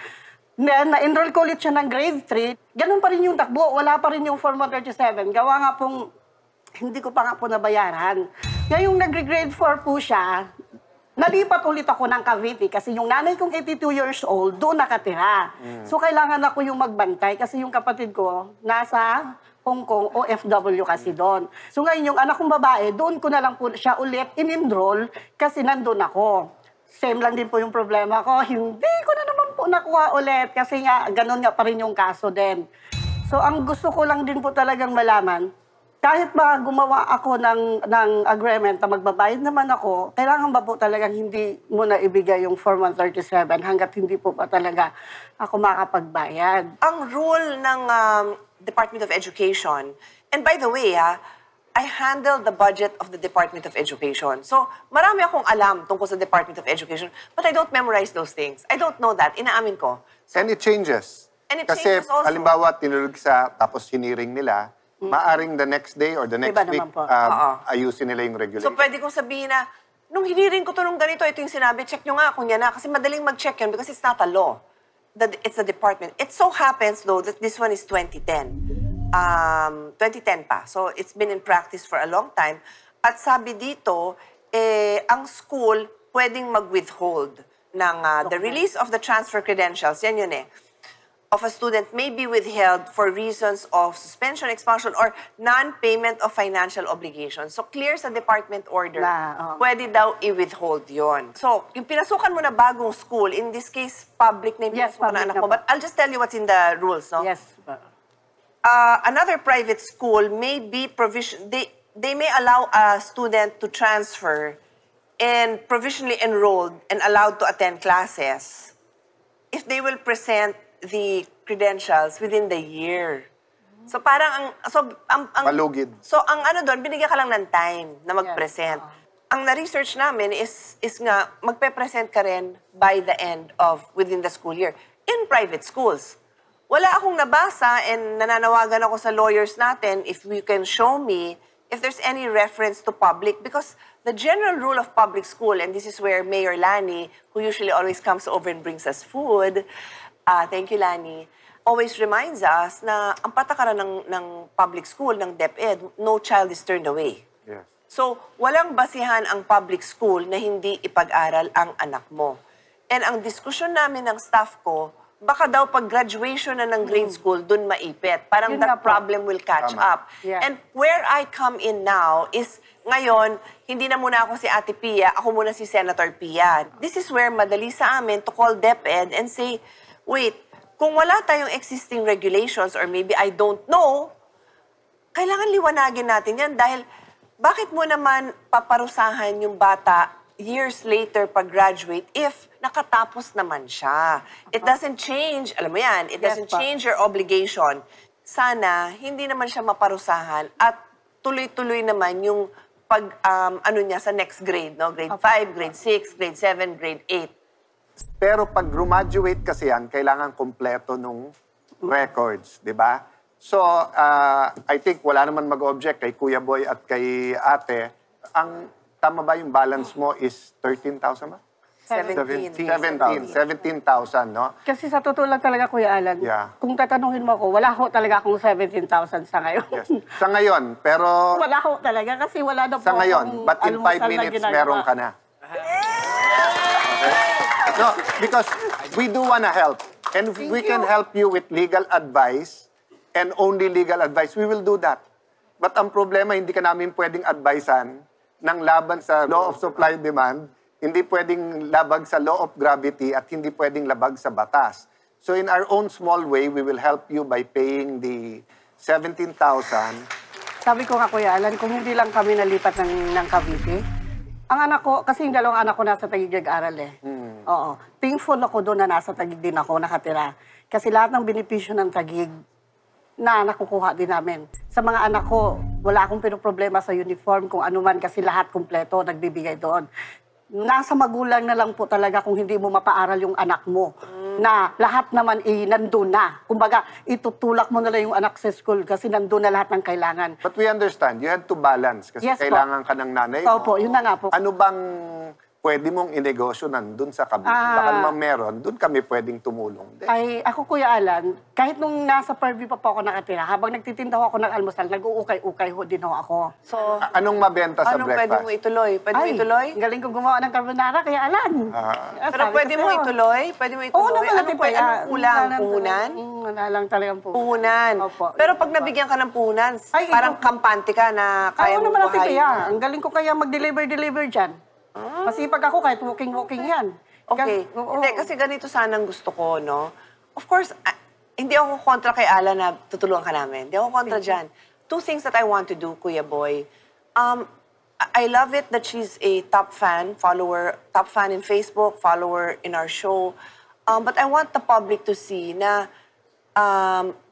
Na-enroll ko ulit siya ng grade 3. Ganun pa rin yung takbo. Wala pa rin yung Form 137. Gawa nga pong, hindi ko pa nga po nabayaran. Ngayong nag-grade 4 po siya, nalipat ulit ako ng Cavite kasi yung nanay kong 82 years old, doon nakatira. So kailangan ako yung magbantay kasi yung kapatid ko nasa Hong Kong, OFW kasi doon. So ngayon yung anak kong babae, doon ko na lang po siya ulit in-enroll kasi nandun ako. Same lang din po yung problema ko. Hindi ko na naman po nakuha ulit kasi nga, ganun nga pa rin yung kaso din. So, ang gusto ko lang din po talagang malaman, kahit ba gumawa ako ng agreement na magbabayad naman ako, kailangan ba po talagang hindi mo na ibigay yung Form 137 hanggat hindi po pa talaga ako makapagbayad. Ang rule ng Department of Education, and by the way, I handle the budget of the Department of Education. So, marami akong alam tungkol sa Department of Education, but I don't memorize those things. I don't know that. Inaamin ko. So, And it changes. And it Kasi, changes also. halimbawa, tinulog sa, tapos hiniring nila, maaring the next day or the next Iba week, naman po. ayusin nila yung regulation. So, pwede kong sabihin na, nung hiniring ko to nung ganito, ito yung sinabi, check nyo nga kung yan na. Kasi madaling mag-check yun because it's not a law. It's a department. It so happens, though, that this one is 2010. 2010 pa. So, it's been in practice for a long time. At sabi dito, ang school pwedeng mag-withhold ng the release of the transfer credentials. Yan yun of a student may be withheld for reasons of suspension, expulsion, or non-payment of financial obligations. So, clear sa department order, pwede daw i-withhold yon. So, yung pinasukan mo na bagong school, in this case, public na yung pinasukan na anak mo. But I'll just tell you what's in the rules, no? Yes. Another private school may be they may allow a student to transfer and provisionally enrolled and allowed to attend classes if they will present the credentials within the year. So parang Palugid. So ang doon, binigyan ka lang ng time na mag-present. Ang na-research namin is nga magpe-present ka rin by the end of within the school year in private schools. Wala akong nabasa and nananawagan ako sa lawyers natin if you can show me if there's any reference to public because the general rule of public school, and this is where Mayor Lani, who usually always comes over and brings us food, thank you Lani, always reminds us na ang patakaran ng public school, ng DepEd, no child is turned away. Yes. So, walang basihan ang public school na hindi ipag-aral ang anak mo. And ang diskusyon namin ng staff ko, baka daw pag graduation na ng grade school, dun maipit. Parang Yun that nga po. problem will catch up. Yeah. And where I come in now is, ngayon, hindi na muna ako si Ate Pia, ako muna si Senator Pia. This is where madali sa amin to call DepEd and say, wait, kung wala tayong existing regulations or maybe I don't know, kailangan liwanagin natin yan dahil bakit mo naman paparusahan yung bata years later pag-graduate if nakatapos naman siya? It doesn't change, alam mo yan, it doesn't change your obligation. Sana hindi naman siya maparusahan at tuloy-tuloy naman yung pag, niya sa next grade, no? Grade 5, grade 6, grade 7, grade 8. Pero pag graduate kasi yan, kailangan kompleto nung records, di ba? So, I think wala naman mag-object kay Kuya Boy at kay Ate. Ang tama ba yung balance mo is 13,000 ba? 17,000, no? Kasi sa totoo lang talaga, Kuya Alan, kung tatanungin mo ako, wala ho talaga akong 17,000 sa ngayon. Yes. Sa ngayon, pero... Wala ho talaga kasi wala na po sa ngayon, but in 5 minutes, meron ka na. Okay? No, because we do wanna help. And if we can help you with legal advice, and only legal advice, we will do that. But ang problema, hindi ka namin pwedeng advisean ng laban sa law of supply and demand, hindi pwedeng labag sa law of gravity, at hindi pwedeng labag sa batas. So in our own small way, we will help you by paying the 17,000. Sabi ko nga, Kuya Alan, kung hindi lang kami nalipat ng Cavite, ang anak ko, kasi yung dalawang anak ko nasa Taguig nag-aral eh. Oo. Thankful ako doon na nasa Taguig din ako nakatira. Kasi lahat ng benepisyo ng Taguig, na nakukuha din namin. Sa mga anak ko, wala akong pinoproblema sa uniform, kung ano man, kasi lahat kumpleto, nagbibigay doon. Nasa magulang na lang po talaga kung hindi mo mapaaral yung anak mo. Na lahat naman nandun na. Kumbaga, itutulak mo na lang yung anak sa school kasi nandun na lahat ng kailangan. But we understand, you have to balance kasi kailangan ka ng nanay mo. Opo, yun na nga po. Ano bang pwede mong inegosyo nandun sa Cavite? Baka naman meron, dun kami pwedeng tumulong din. Ay, ako, Kuya Alan, kahit nung nasa Fairview pa po ako nakatira, habang nagtitinda ako ng almusal, nag-uukay-ukay ho din ho ako. So, anong mabenta sa anong breakfast? pwede mo ituloy? Pwede mo ituloy? Galing ko gumawa ng carbonara, Kuya Alan. Pero pwede mo ituloy? Pwede mo ituloy? Oo naman, Anong pwede? Anong kulang? Puhunan? Wala lang talagang puhunan. Puhunan. Pero pag nabigyan ka ng puhunan, parang kampante ka na kaya mo naman natin buhayin. kaya. Ang galing ko kaya mag-deliver dyan. Masipag ako kahit walking yan. Okay. Hindi, kasi ganito sanang gusto ko, no? Of course, hindi ako kontra kay Ala na tutulungan ka namin. Hindi ako kontra dyan. Two things that I want to do, Kuya Boy. I love it that she's a top fan in Facebook, follower in our show. But I want the public to see na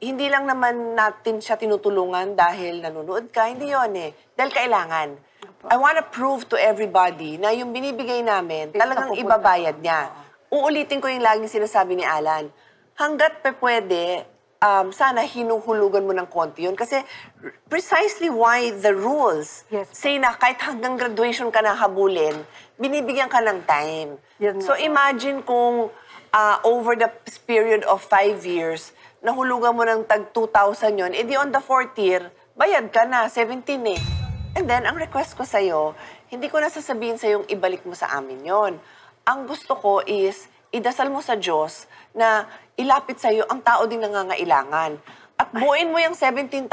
hindi lang naman natin siya tinutulungan dahil nanonood ka. Hindi yon eh. Dahil kailangan. I want to prove to everybody na yung binibigay namin, talagang ibabayad niya. Uulitin ko yung laging sinasabi ni Alan. Hanggat pwede, sana hinuhulugan mo ng konti yun. Kasi precisely why the rules say na kahit hanggang graduation ka na habulin, binibigyan ka ng time. So imagine kung over the period of 5 years, nahulugan mo ng tag 2,000 yun, edi on the 4th year, bayad ka na, 17 eh. And then, ang request ko sa'yo, hindi ko na sasabihin sa'yo yung ibalik mo sa amin yon. Ang gusto ko is, idasal mo sa Diyos na ilapit sa'yo ang tao din nangangailangan. At buuin mo yung 17,000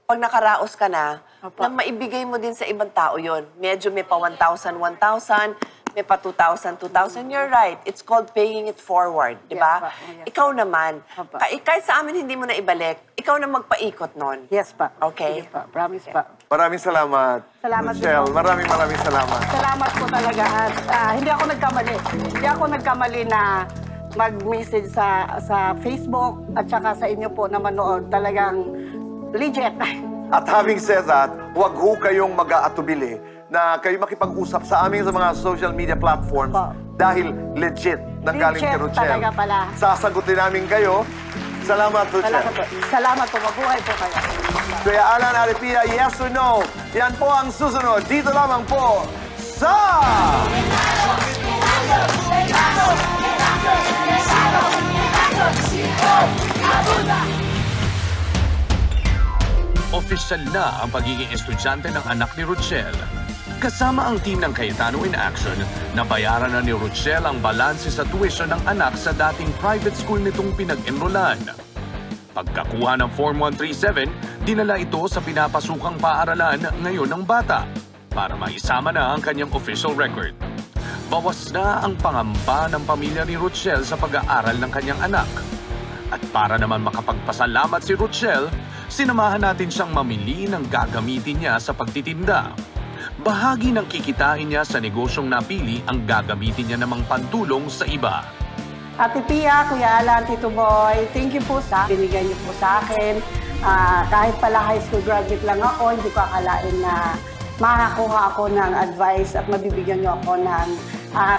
pag nakaraos ka na maibigay mo din sa ibang tao yon. Medyo may pa 1,000, 1,000, may pa 2,000, 2,000. You're right. It's called paying it forward, di ba? Ikaw naman. Kahit sa amin hindi mo na ibalik, ikaw na magpaikot nun. Yes pa. Okay? Sige pa. Promise pa. Maraming salamat. Salamat, Rochelle. Maraming salamat. Salamat po talaga. At hindi ako nagkamali. Hindi ako nagkamali na mag-message sa Facebook at saka sa inyo po na manood. Talagang legit. At having said that, huwag ho kayong mag-aatubili na kayo makipag-usap sa amin sa mga social media platforms dahil legit nanggaling kay Rochelle. Talaga pala. Sasagutin namin kayo. Salamat, Rochelle. Salamat po. Mabuhay po kayo. Kuya Alan Aripia, yes or no? Yan po ang susunod. Dito lamang po sa... Opisyal na ang pagiging estudyante ng anak ni Rochelle. Kasama ang team ng Cayetano in Action, nabayaran na ni Rochelle ang balanse sa tuition ng anak sa dating private school nitong pinag-enrolan. Pagkakuha ng Form 137, dinala ito sa pinapasukang paaralan ngayon ng bata para maisama na ang kanyang official record. Bawas na ang pangamba ng pamilya ni Rochelle sa pag-aaral ng kanyang anak. At para naman makapagpasalamat si Rochelle, sinamahan natin siyang mamili ng gagamitin niya sa pagtitinda. Bahagi ng kikitain niya sa negosyong napili ang gagamitin niya namang pantulong sa iba. Ate Pia, Kuya Alan, Tito Boy, thank you po sa binigyan niyo po sa akin. Kahit pala high school graduate lang ako, hindi ko akalain na makakuha ako ng advice at mabibigyan niyo ako ng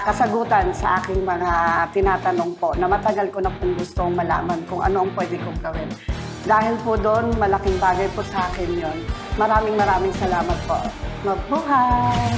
kasagutan sa aking mga tinatanong po na matagal ko na pong gustong malaman kung ano ang pwede kong gawin. Dahil po doon, malaking bagay po sa akin yon. Maraming salamat po. Mabuhay!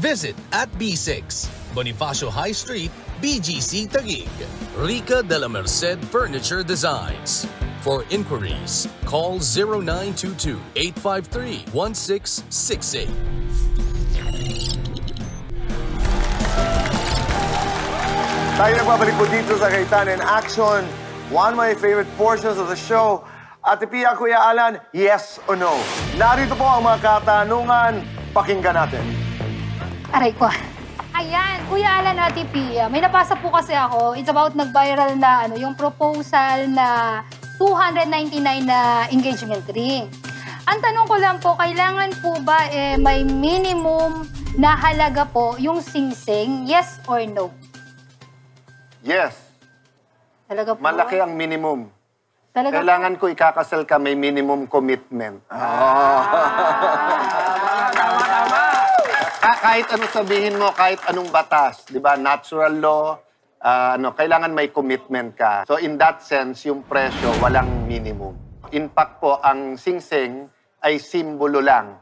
Visit at B6, Bonifacio High Street, BGC Taguig. Rica de la Merced Furniture Designs. For inquiries, call 0922-853-1668. Tayo nagbabalik po dito sa Cayetano in Action. One of my favorite portions of the show. Ate Pia, Kuya Alan, yes or no? Narito po ang mga katanungan. Pakinggan natin. Aray ko. Ayan, Kuya Alan, Ate Pia, may napasa po kasi ako. It's about nag-viral na yung proposal na 299 na engagement ring. Ang tanong ko lang po, kailangan po ba may minimum na halaga po yung singsing? Yes or no? Yes. Talaga po? Malaki ang minimum. Talaga Kailangan ko ikakasal ka, may minimum commitment. Kahit ano sabihin mo, kahit anong batas, di ba? Natural law, kailangan may commitment ka. So in that sense, yung presyo, walang minimum. In fact po, ang singsing ay simbolo lang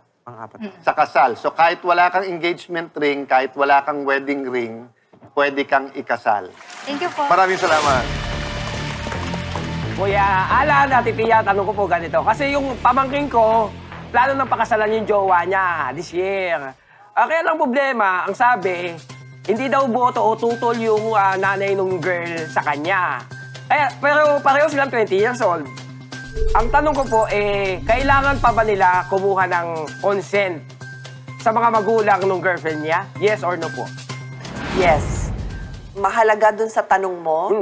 sa kasal. So kahit wala kang engagement ring, kahit wala kang wedding ring, pwede kang ikasal. Thank you po. Maraming salamat. Kuya Alan, Ate Pia, tanong ko po ganito. Kasi yung pamangking ko, plano ng pakasalan yung jowa niya this year. Kaya lang problema, ang sabi, hindi daw boto o tutol yung nanay ng girl sa kanya. Pero pareho silang 20 years old. Ang tanong ko po, kailangan pa ba nila kumuha ng consent sa mga magulang ng girlfriend niya? Yes or no po? Yes. Mahalaga dun sa tanong mo,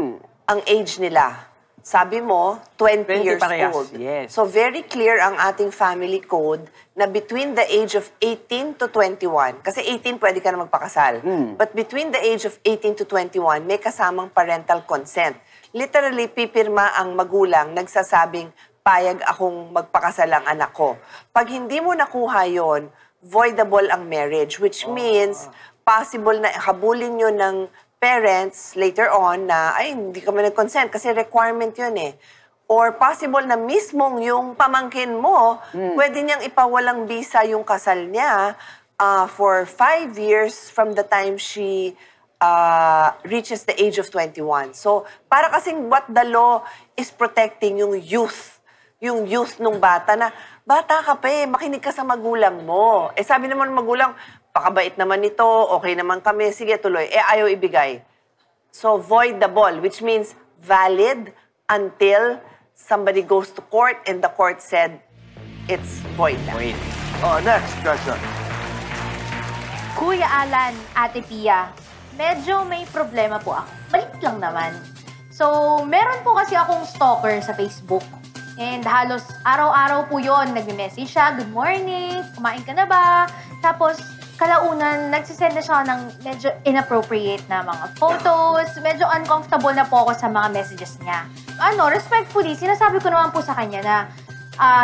ang age nila. Sabi mo, 20 years parehas, old. yes. So very clear ang ating family code na between the age of 18 to 21, kasi 18 pwede ka na magpakasal, but between the age of 18 to 21, may kasamang parental consent. Literally, pipirma ang magulang nagsasabing, payag akong magpakasal ang anak ko. Pag hindi mo nakuha yon, voidable ang marriage, which means possible na habulin nyo ng parents later on na, ay, hindi kami nag-consent kasi requirement yun eh. Or possible na mismong yung pamangkin mo, pwede niyang ipawalang bisa yung kasal niya for 5 years from the time she reaches the age of 21. So, para kasing what the law is protecting yung youth nung bata na, bata ka pa makinig ka sa magulang mo. Sabi naman ng magulang, pakabait naman ito, okay naman kami, sige tuloy. Ayaw ibigay. So, voidable, which means valid until somebody goes to court and the court said it's void na. Next question. Kuya Alan, Ate Pia, medyo may problema po ako. Balik lang naman. So, meron po kasi akong stalker sa Facebook. And halos araw-araw po yun, nagme-message siya, good morning, kumain ka na ba? Tapos, kalaunan, nagsisend na siya ng medyo inappropriate na mga photos. Medyo uncomfortable na po ako sa mga messages niya. Respectfully, sinasabi ko naman po sa kanya na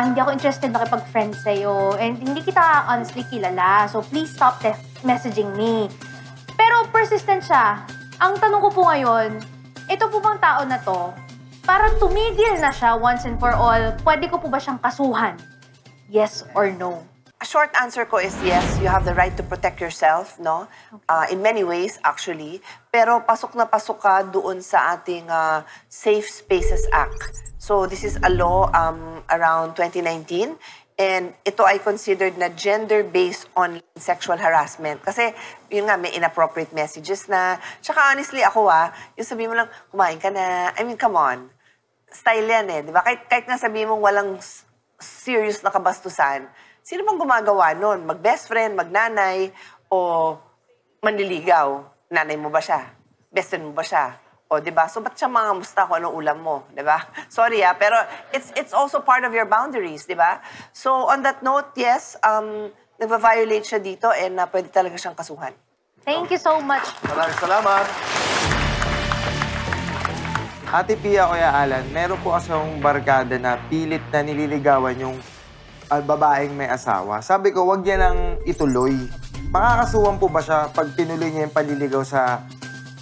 hindi ako interested makipag-friend sa'yo and hindi kita honestly kilala. So please stop messaging me. Pero persistent siya. Ang tanong ko po ngayon, ito po bang tao na to, parang tumigil na siya once and for all, pwede ko po ba siyang kasuhan? Yes or no? A short answer ko is yes, you have the right to protect yourself, no? In many ways, actually. Pero pasok na pasok ka doon sa ating Safe Spaces Act. So this is a law around 2019. And ito ay considered na gender-based on sexual harassment. Kasi, yun nga, may inappropriate messages na. Tsaka honestly, ako yung sabihin mo lang, kumain ka na. I mean, come on. Style yan eh, di ba? Kahit nga sabihin mong walang serious na kabastusan, sino bang gumagawa nun? Mag-best friend, mag-nanay, o manliligaw? Nanay mo ba siya? Best friend mo ba siya? O, di ba? So, ba't siya mga musta kung anong ulam mo? Di ba? Sorry pero it's also part of your boundaries, di ba? So, on that note, yes, nagva-violate siya dito and pwede talaga siyang kasuhan. Thank you so much. Maraming salamat. Ate Pia, Kuya Alan, meron po kasong barkada na pilit na nililigawan yung babaeng may asawa. Sabi ko, wag niya nang ituloy. Makakasuhan po ba siya pag tinuloy niya yung panliligaw sa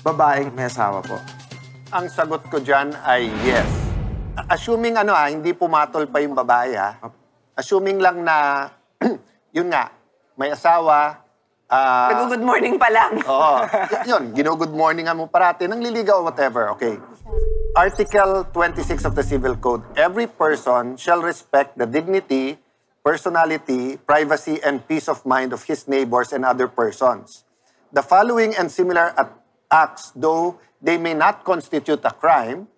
babaeng may asawa po? Ang sagot ko dyan ay yes. Assuming hindi pumatol pa yung babae Assuming lang na, yun nga, may asawa. Nag-good morning pa lang. Oo. Yun, gino-good morning mo parati, nang liligaw, whatever, okay. Article 26 of the Civil Code, every person shall respect the dignity, personality, privacy, and peace of mind of his neighbors and other persons. The following and similar acts, though they may not constitute a crime,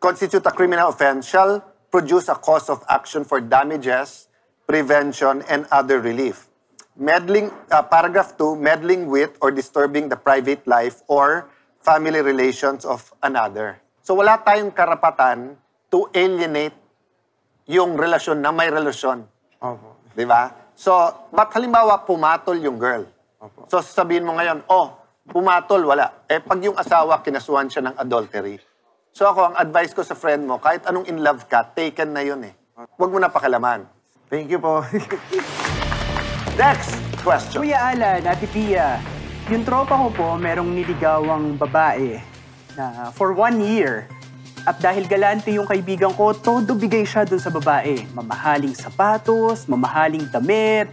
constitute a criminal offense, shall produce a cause of action for damages, prevention, and other relief. Meddling, paragraph 2, meddling with or disturbing the private life or family relations of another. So wala tayong karapatan to alienate yung relasyon na may relasyon. Opo. Di ba? So, ba't halimbawa pumatol yung girl? Opo. So sabihin mo ngayon, pumatol, wala. Pag yung asawa, kinasuhan siya ng adultery. So ako, ang advice ko sa friend mo, kahit anong in love ka, taken na yun Huwag mo na pakialaman. Thank you po. Next question. Kuya Alan, Ate Pia, yung tropa ko po, merong niligawang babae na for 1 year. At dahil galante yung kaibigan ko, todo bigay siya dun sa babae. Mamahaling sapatos, mamahaling damit,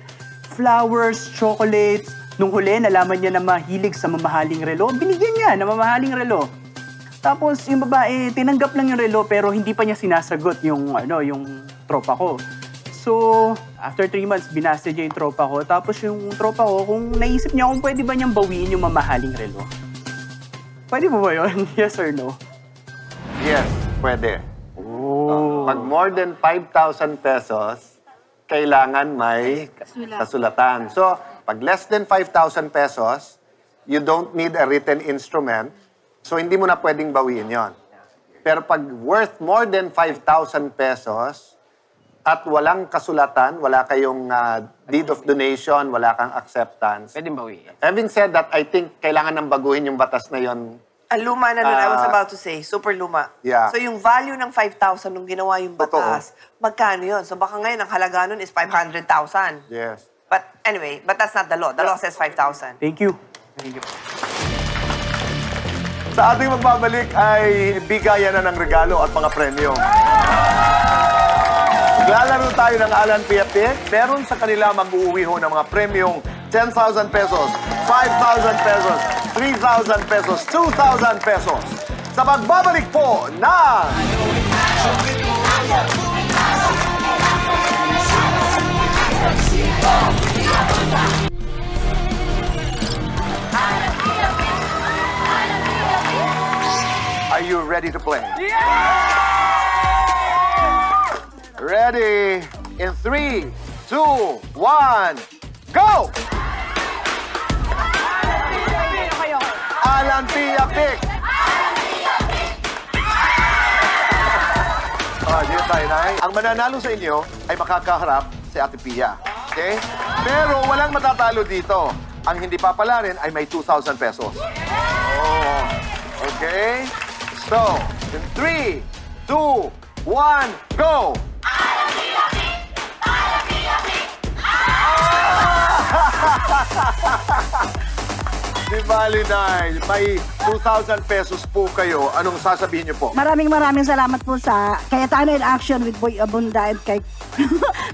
flowers, chocolates. Nung huli, nalaman niya na mahilig sa mamahaling relo. Binigyan niya na mamahaling relo. Tapos yung babae, tinanggap lang yung relo pero hindi pa niya sinasagot yung tropa ko. So, after 3 months, binasa niya yung tropa ko. Tapos yung tropa ko, kung naisip niya kung pwede ba niyang bawiin yung mamahaling relo. Pwede mo ba yun? Yes or no? Yes, pwede. Pag more than 5,000 pesos, kailangan may kasulatan. So, pag less than 5,000 pesos, you don't need a written instrument. So, hindi mo na pwedeng bawiin yon. Pero pag worth more than 5,000 pesos, at walang kasulatan, wala kayong deed of donation, wala kang acceptance. Pwedeng bawiin. Having said that, I think kailangan nang baguhin yung batas na yon. Ang luma na nun, I was about to say, super luma. Yeah. So yung value ng 5,000 nung ginawa yung batas, magkano yun? So baka ngayon, ang halaga nun is 500,000. Yes. But anyway, but that's not the law. The law says 5,000. Thank you. Thank you. Sa ating magbabalik ay bigayan na ng regalo at mga premyo. Maglalaro tayo ng Alan Pia Pick. Meron sa kanila mag-uuwi ho ng mga premyong 10,000 pesos, 5,000 pesos, 3,000 pesos, 2,000 pesos. Sa pagbabalik po na... Are you ready to play? Yeah! Ready? In 3, 2, 1, go! Alan Pia Pick! Dito tayo, Nay. Ang mananalo sa inyo ay makakaharap si Ate Pia. Okay? Pero walang matatalo dito. Ang hindi papalarin ay may 2,000 pesos. Oh. Okay? So, in 3, 2, 1, go! Di bali, Nay. May 2,000 pesos po kayo. Anong sasabihin niyo po? Maraming salamat po sa Cayetano in Action with Boy Abunda and kay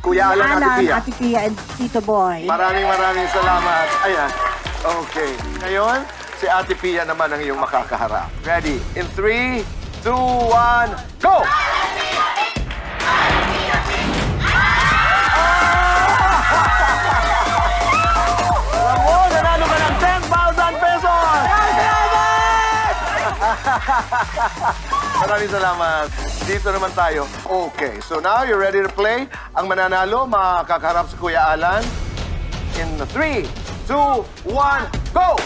Kuya Alan, Ate Pia and Tito Boy. Maraming salamat. Ayan. Okay. Ngayon, si Ate Pia naman ang iyong makakaharap. Ready? In 3, 2, 1, go! Ramon, nanalo ka ng 10,000 pesos! Maraming salamat. Dito naman tayo. Okay, so now you're ready to play. Ang mananalo, makakaharap si Kuya Alan. In 3, 2, 1, go!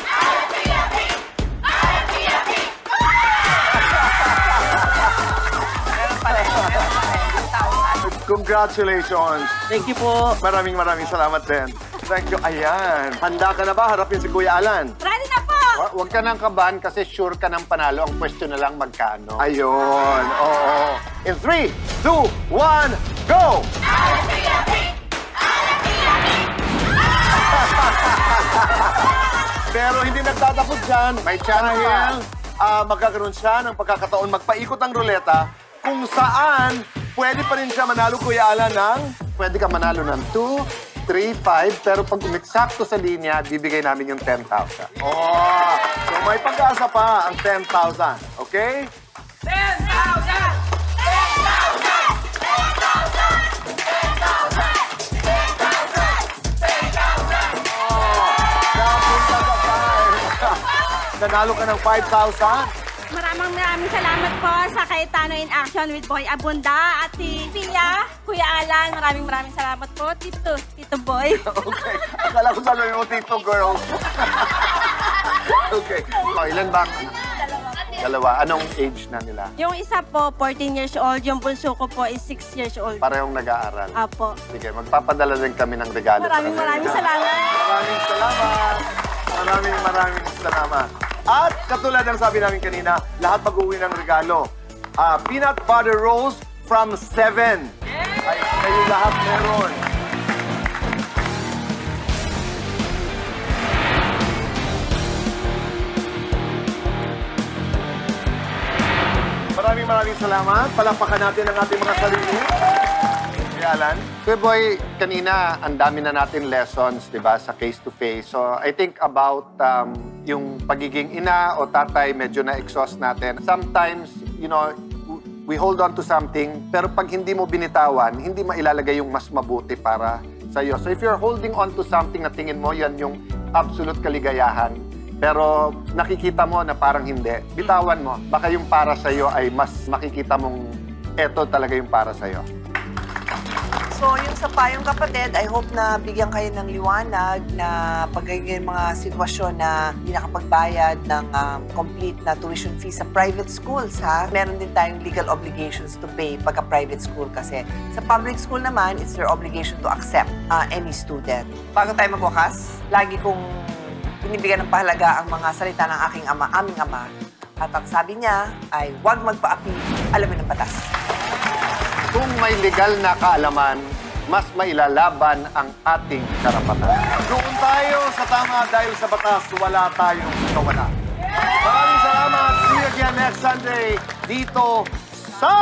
Congratulations. Thank you po. Maraming salamat din. Thank you. Ayan. Handa ka na ba harapin si Kuya Alan? Ready na po! Huwag ka nang kabahan kasi sure ka ng panalo. Ang question na lang magkano. Ayun. Oo. In 3, 2, 1, go! Pero hindi nagtatapos dyan. May chance dahil magkakaroon siya ng pagkakataon magpaikot ang ruleta kung saan pwede pa rin siya manalo, Kuya Alan, ng... Pwede ka manalo ng 2, 3, 5, pero pag umiksakto sa linya, bibigay namin yung 10,000. Oh, so may pag-asa pa ang 10,000. Okay? 10,000! Nanalo ka ng 5,000. Maraming salamat po sa Cayetano in Action with Boy Abunda at si Pia, Kuya Alan. Maraming salamat po, Tito Boy. Okay. Akala ko sabi mo, Tito Girl. Okay. Oh, ilan ba? Dalawa. Anong age na nila? Yung isa po, 14 years old. Yung bunso ko po is 6 years old. Parehong nag-aaral. Apo. Sige, magpapadala din kami ng regalo. Maraming salamat. Maraming salamat. Maraming salamat. At katulad ng sabi namin kanina, lahat mag-uwi ng regalo. Peanut butter rolls from 7. Ay, kayo lahat meron. Maraming salamat. Palakpakan natin ang ating mga sarili. Kuya Alan? Kuya Boy, kanina ang dami na natin lessons, di ba, sa face-to-face. So I think about yung pagiging ina o tatay, medyo na-exhaust natin. Sometimes, you know, we hold on to something, pero pag hindi mo binitawan, hindi mailalagay yung mas mabuti para sa'yo. So if you're holding on to something na tingin mo, yan yung absolute kaligayahan, pero nakikita mo na parang hindi, bitawan mo. Baka yung para sa'yo ay mas makikita mong eto talaga yung para sa'yo. So, yung sa payong kapatid, I hope na bigyan kayo ng liwanag na pagiging mga sitwasyon na hindi nakapagbayad ng complete na tuition fee sa private schools, ha? Meron din tayong legal obligations to pay pagka private school kasi sa public school naman, it's their obligation to accept any student. Bago tayo magwakas, lagi kong binibigyan ng pahalaga ang mga salita ng aming ama. At ang sabi niya ay, huwag magpaapi, alamin ng batas. Kung may legal na kaalaman, mas mailalaban ang ating karapatan. Doon tayo sa tama dahil sa batas, wala tayong kawala. Maraming salamat. See you again next Sunday dito sa...